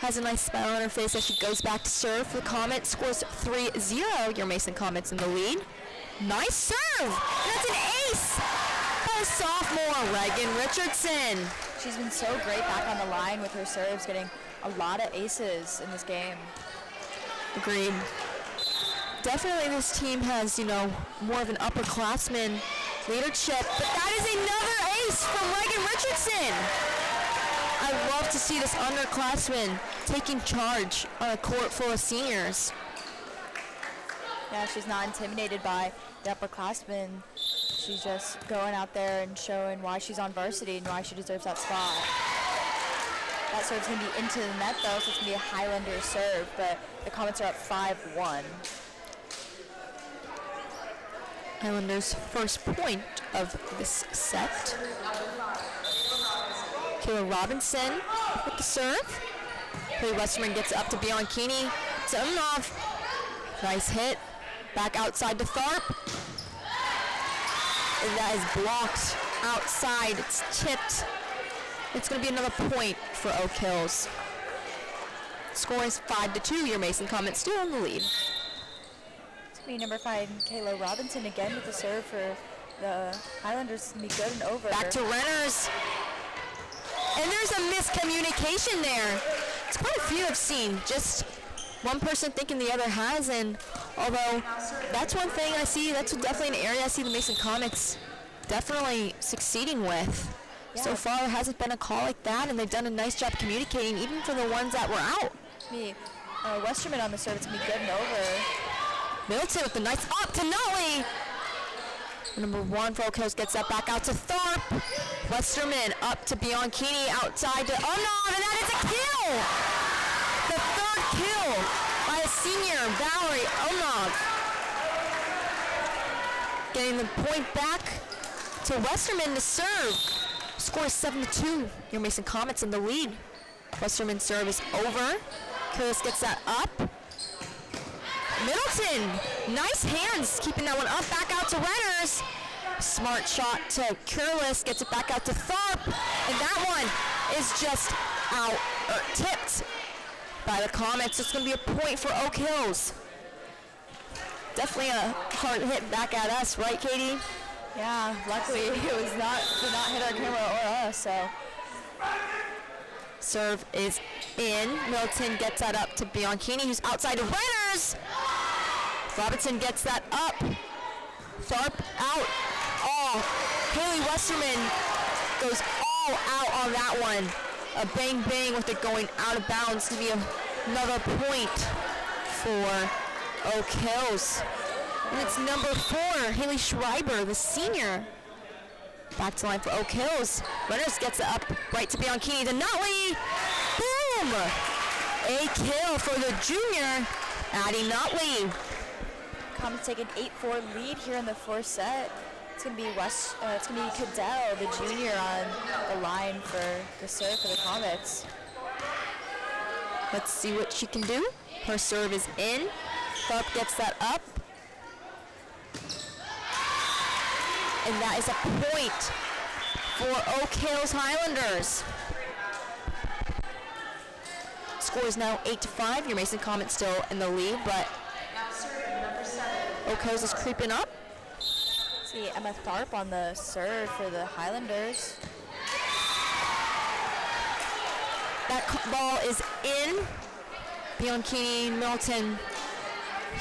Has a nice smile on her face as she goes back to serve for the Comets. Scores 3-0. Your Mason Comets in the lead. Nice serve. And that's an ace by sophomore Reagan Richardson. She's been so great back on the line with her serves, getting a lot of aces in this game. Agreed. Definitely this team has, more of an upperclassman leadership, but that is another ace from Reagan Richardson. I love to see this underclassman taking charge on a court full of seniors. Yeah, she's not intimidated by the upperclassmen. She's just going out there and showing why she's on varsity and why she deserves that spot. That serve's going to be into the net, though, so it's going to be a Highlander serve, but the Comets are up 5-1. Highlanders' first point of this set. Kayla Robinson with the serve. Haley Westerman gets it up to Bianchini. To Umnov. Nice hit. Back outside to Tharp. And that is blocked outside. It's tipped. It's going to be another point for Oak Hills. Score is 5-2. Your Mason Comets still in the lead. It's going to be number 5, Kayla Robinson, again with the serve for the Highlanders. It's going to be good and over. Back to Renners. And there's a miscommunication there. It's quite a few I've seen. Just one person thinking the other has, and although that's one thing I see, that's definitely an area I see the Mason Comets definitely succeeding with. Yeah. So far, there hasn't been a call like that, and they've done a nice job communicating, even for the ones that were out. Westerman on the serve. It's going to be good and over. Middleton with the nice up to Nutley. Number 1 for Oak Hills gets that back out to Tharp. Westerman up to Bianchini, outside to Umnov, and that is a kill! The 3rd kill by a senior, Valerie Umnov. Getting the point back to Westerman to serve. Score is 7-2. Your Mason Comets in the lead. Westerman's serve is over. Curtis gets that up. Middleton, nice hands, keeping that one up, back out to Renners. Smart shot to Curlis, gets it back out to Tharp, and that one is just out, tipped by the Comets. It's going to be a point for Oak Hills. Definitely a hard hit back at us, right, Katie? Yeah, luckily it did not hit our camera or us, so. Serve is in. Middleton gets that up to Bianchini, who's outside of Renners. Robinson gets that up. Tharp out. Oh, Haley Westerman goes all out on that one. A bang bang with it going out of bounds. To be another point for Oak Hills. And it's number 4, Haley Schreiber, the senior. Back to line for Oak Hills. Runners gets it up right to Bianchini to Nutley. Boom! A kill for the junior, Addie Nutley. Comets take an 8-4 lead here in the fourth set. It's gonna be Cadell, the junior, on the line for the serve for the Comets. Let's see what she can do. Her serve is in. Tharp gets that up. And that is a point for Oak Hills Highlanders. Score is now 8-5. Your Mason Comets still in the lead, but Oak Hills is creeping up. See Emma Tharp on the serve for the Highlanders. That ball is in. Bianchini, Milton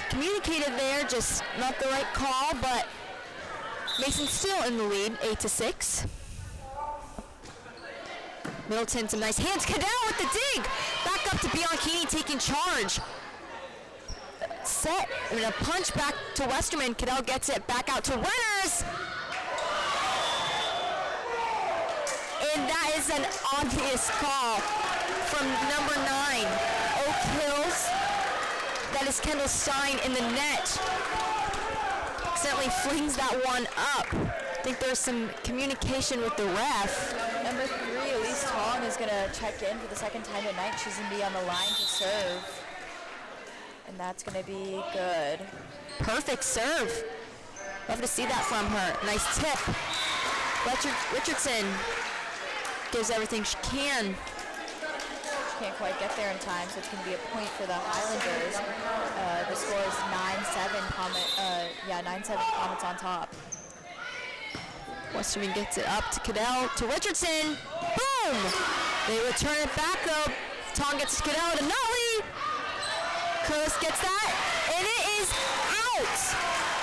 communicated there, just not the right call, but Mason's still in the lead, 8-6. Middleton, some nice hands. Cadell with the dig. Back up to Bianchini taking charge. Set, and a punch back to Westerman. Cadell gets it back out to Winners. And that is an obvious call from number 9, Oak Hills. That is Kendall Stein in the net. Accidentally flings that one up. I think there's some communication with the ref. Number 3, Elise Tong, is going to check in for the second time tonight. She's going to be on the line to serve. And that's going to be good. Perfect serve. Love to see that from her. Nice tip. Richardson gives everything she can. She can't quite get there in time, so it's going to be a point for the Highlanders. The score is 9-7 Comets on top. Westerman gets it up to Cadell, to Richardson. Boom! They return it back though. Tong gets to Cadell to Nutley. Curtis gets that, and it is out.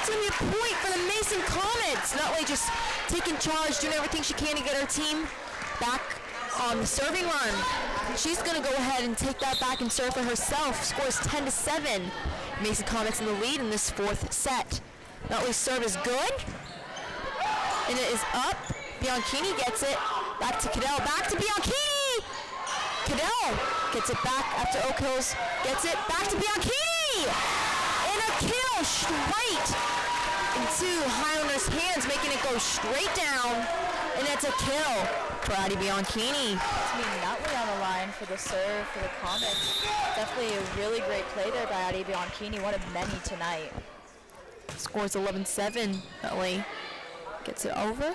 It's going to be a point for the Mason Comets. Nutley just taking charge, doing everything she can to get her team back on the serving run. She's going to go ahead and take that back and serve for herself. Scores 10-7. Mason Comets in the lead in this fourth set. Nutley's serve is good. And it is up. Bianchini gets it. Back to Cadell. Back to Bianchini. Cadell gets it back after Oak Hills. Gets it back to Bianchini. And a kill straight into Highlanders' hands, making it go straight down. And that's a kill for Addie Bianchini. It's me Nutley on the line for the serve for the Comets. Definitely a really great play there by Addie Bianchini. One of many tonight. Scores 11-7. Nutley gets it over.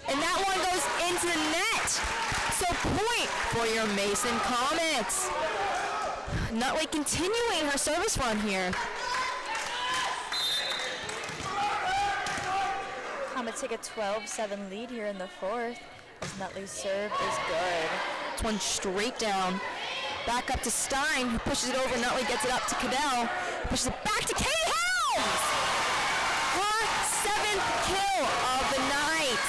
And that one goes into the net. So point for your Mason Comets. Nutley continuing her service run here. Comets take a 12-7 lead here in the fourth, as Nutley's serve is good. This one straight down. Back up to Stein, who pushes it over. Nutley gets it up to Cadell. Pushes it back to Katie Helms! Her 7th kill of the night.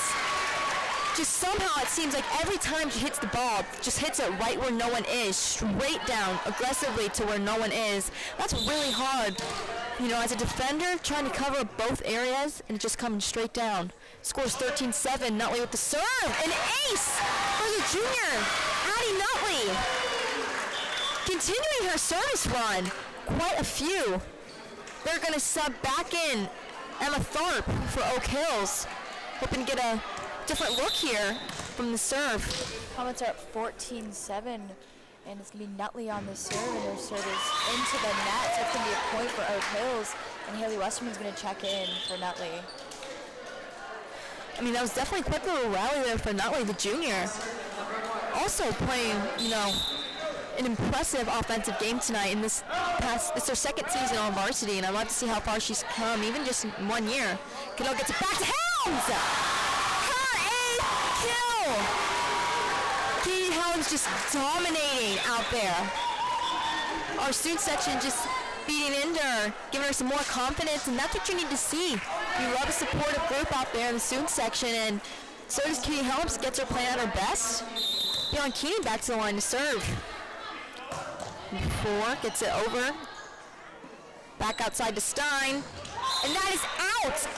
Just somehow it seems like every time she hits the ball, just hits it right where no one is, straight down, aggressively to where no one is. That's really hard. You know, as a defender, trying to cover both areas and just coming straight down. Scores 13-7, Nutley with the serve. An ace for the junior, Addie Nutley. Continuing her service run, quite a few. They're going to sub back in Emma Tharp for Oak Hills. Hoping to get a different look here from the serve. Comets are up 14-7. And it's going to be Nutley on the serve, and her serve is into the net, so it's going to be a point for Oak Hills, and Haley Westerman's going to check in for Nutley. I mean, that was definitely quite a little rally there for Nutley, the junior. Also playing, you know, an impressive offensive game tonight in this past, it's her second season on varsity, and I'd love to see how far she's come, even just in 1 year. Cadell gets it back to Helms! Her 8th kill! Katie Helms just dominating out there. Our student section just feeding into her, giving her some more confidence, and that's what you need to see. We love a supportive group out there in the student section, and so does Katie Helms, gets her playing at her best. Bianchini back to the line to serve. 4, gets it over. Back outside to Stein, and that is out!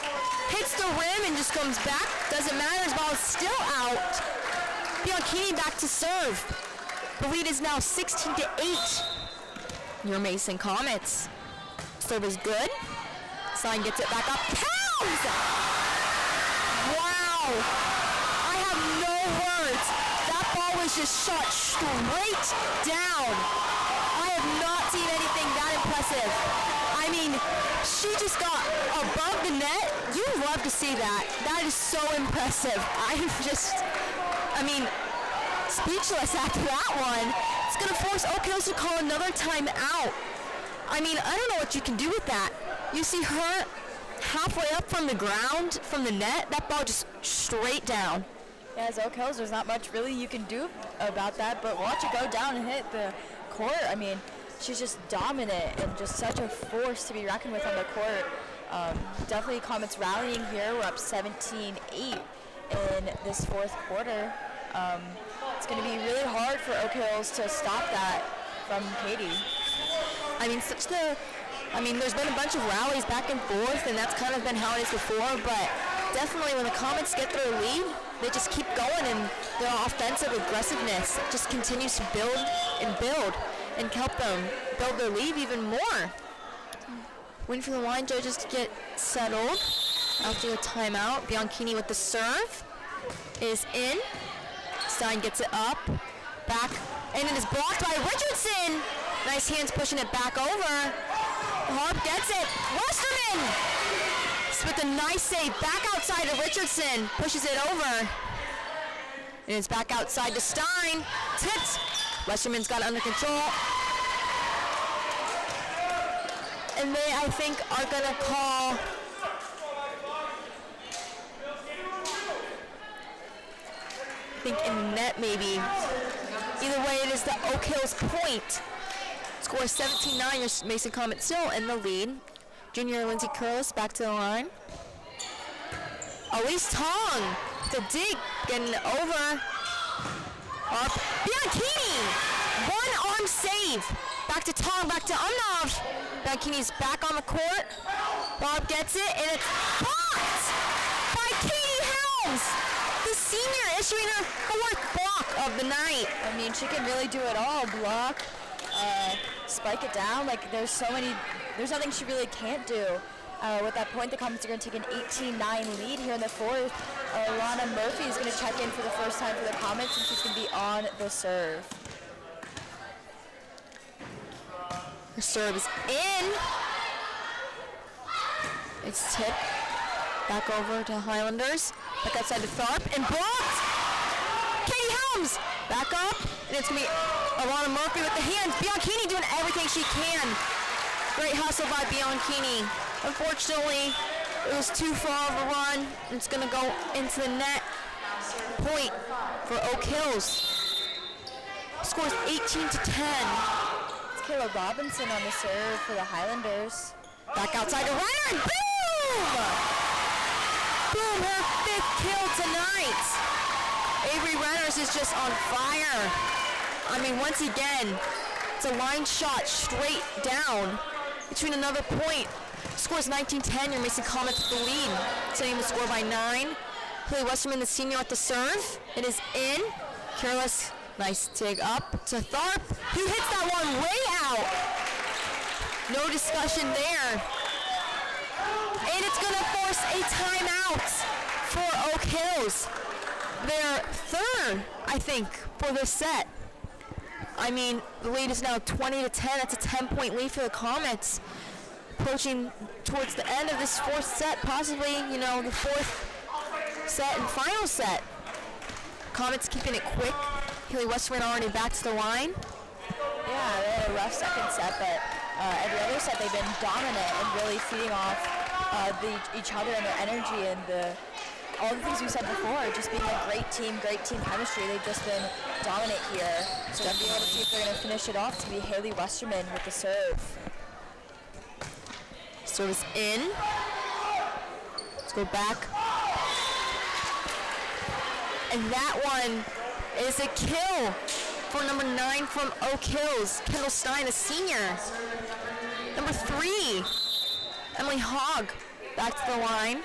Hits the rim and just comes back. Doesn't matter, his ball is still out. Bianchini back to serve. The lead is now 16-8. Your Mason Comets. Serve is good. Stein gets it back up. Pounds! Wow! I have no words. That ball was just shot straight down. I have not seen anything that impressive. I mean, she just got above the net. You love to see that. That is so impressive. I mean, speechless after that one. It's going to force Oak Hills to call another timeout. I mean, I don't know what you can do with that. You see her halfway up from the ground, from the net, that ball just straight down. Yeah, as Oak Hills, there's not much really you can do about that, but watch it go down and hit the court. I mean, she's just dominant and just such a force to be reckoned with on the court. Definitely Comets rallying here. We're up 17-8 in this fourth quarter. It's going to be really hard for Oak Hills to stop that from Katie. I mean, there's been a bunch of rallies back and forth, and that's kind of been how it is before, but definitely when the Comets get their lead, they just keep going, and their offensive aggressiveness just continues to build and help them build their lead even more. Waiting for the line judges to get settled after the timeout. Bianchini with the serve is in. Stein gets it up, back, and it is blocked by Richardson. Nice hands pushing it back over. Harp gets it. Westerman with a nice save back outside to Richardson. Pushes it over. And it's back outside to Stein. Tipped. Westerman's got it under control. And they, I think, are going to call... I think in the net, maybe. Either way, it is the Oak Hills point. Score 17-9. Your Mason Comet still in the lead. Junior Lindsay Curlis back to the line. Elise Tong, the dig, getting over. Up. Bianchini, one arm save. Back to Tong, back to Umnov. Bianchini's back on the court. Barb gets it, and it's blocked by Katie Helms. The senior issuing her fourth block of the night. I mean, she can really do it all. Block, spike it down. Like, there's nothing she really can't do. With that point, the Comets are going to take an 18-9 lead here in the fourth. Alana Murphy is going to check in for the first time for the Comets, and she's going to be on the serve. Her serve is in. It's tipped back over to Highlanders. Back outside to Tharp, and blocked! Katie Helms! Back up, and it's going to be Alana Murphy with the hands. Bianchini doing everything she can. Great hustle by Bianchini. Unfortunately, it was too far of a run. It's going to go into the net. Point for Oak Hills. Scores 18-10. It's Kayla Robinson on the serve for the Highlanders. Back outside to Renner, and boom! Boom, her fifth kill tonight. Avery Renners is just on fire. I mean, once again, it's a line shot straight down between another point. Scores 19-10. Your Mason Comets with the lead, setting the score by 9. Haley Westerman, the senior, at the serve. It is in. Careless, nice dig up to Tharp, who hits that one way out. No discussion there. And it's going to force a timeout for Oak Hills. Their third, I think, for this set. I mean, the lead is now 20-10. That's a 10-point lead for the Comets. Approaching towards the end of this fourth set, possibly, you know, the fourth set and final set. Comets keeping it quick. Haley Westerman already back to the line. Yeah, they had a rough second set, but every other set they've been dominant and really feeding off each other and their energy and all the things we said before, just being a great team chemistry. They've just been dominant here. So we'll be able to see if they're going to finish it off. To be Haley Westerman with the serve. Service in. Let's go back. And that one is a kill for number 9 from Oak Hills, Kendall Stein, a senior. Number 3, Emily Hogg, back to the line.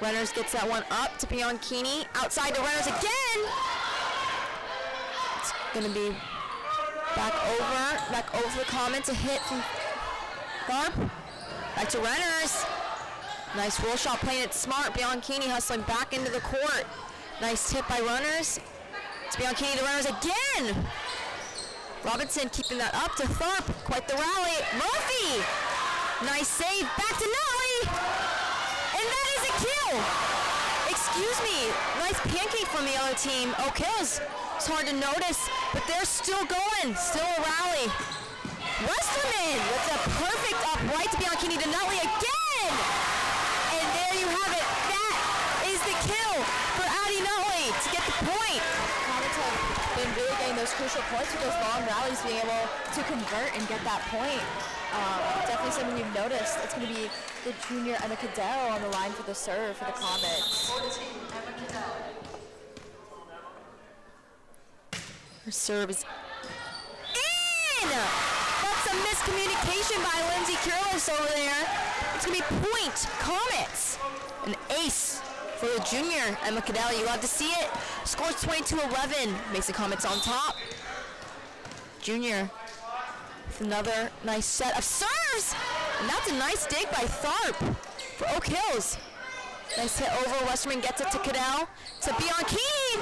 Renners gets that one up to Bianchini. Outside to Renners again. It's going to be back over the comment to hit from Tharp. Back to Renners. Nice roll shot, playing it smart. Bianchini hustling back into the court. Nice tip by Renners. It's Bianchini to Renners again. Robinson keeping that up to Tharp. Quite the rally. Murphy. Nice save. Back to Nutley. And that is a kill. Excuse me. Nice pancake from the other team. Oak Hills. It's hard to notice, but they're still going. Still a rally. Westerman with a perfect upright to Bianchini to Nutley again. And there you have it. That is the kill for Addie Nutley to get the point. Comets have been really getting those crucial points with those long rallies, being able to convert and get that point. Definitely something you've noticed. It's going to be the junior Emma Cadell on the line for the serve for the Comets. Her serve is in! That's a miscommunication by Lindsay Curlis over there. It's going to be point Comets. An ace for the junior Emma Cadell. You love to see it. Scores 22-11. Makes the Comets on top. Junior with another nice set of serves. And that's a nice dig by Tharp for Oak Hills. Nice hit over. Westerman gets it to Cadell. To Bianchini.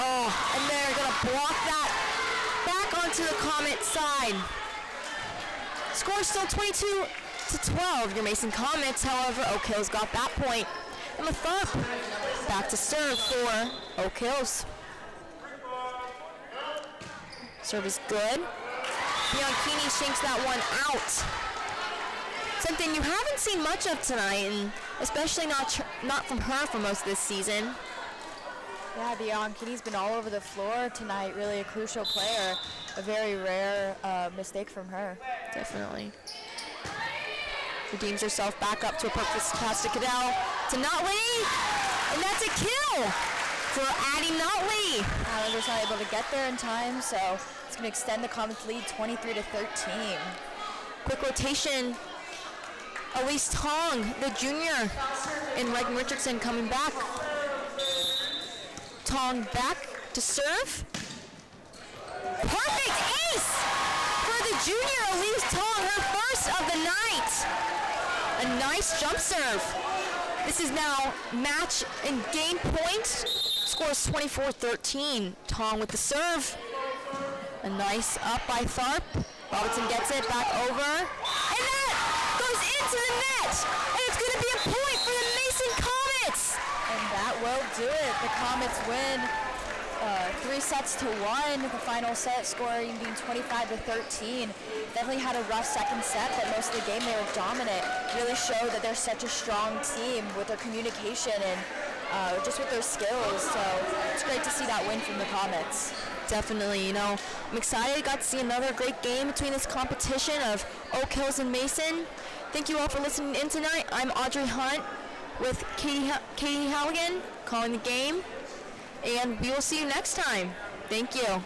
Oh, and they're going to block that back onto the Comet side. Score still 22-12. Your Mason Comets, however, Oak Hills got that point. And the Tharp back to serve for Oak Hills. Serve is good. Bianchini shanks that one out. Something you haven't seen much of tonight, and especially not from her for most of this season. Yeah, Bianchini's been all over the floor tonight. Really a crucial player. A very rare mistake from her. Definitely. Redeems herself back up to a perfect pass to Cadell. To Nutley! And that's a kill for Addie Nutley. Islanders not able to get there in time, so it's going to extend the Comets lead 23-13. Quick rotation. Elise Tong, the junior, and Reagan Richardson coming back. Tong back to serve. Perfect ace for the junior Elise Tong, her first of the night. A nice jump serve. This is now match and game point. Scores 24-13. Tong with the serve. A nice up by Tharp. Robinson gets it back over. And that goes into the net. And it's going to be a point for the Mason Comets. And that will do it. The Comets win 3-1. The final set scoring being 25-13. Definitely had a rough second set, but most of the game they were dominant. Really showed that they're such a strong team with their communication and just with their skills. So it's great to see that win from the Comets. Definitely, you know, I'm excited. Got to see another great game between this competition of Oak Hills and Mason. Thank you all for listening in tonight. I'm Audrey Hunt with Katie Halligan calling the game, and we will see you next time. Thank you.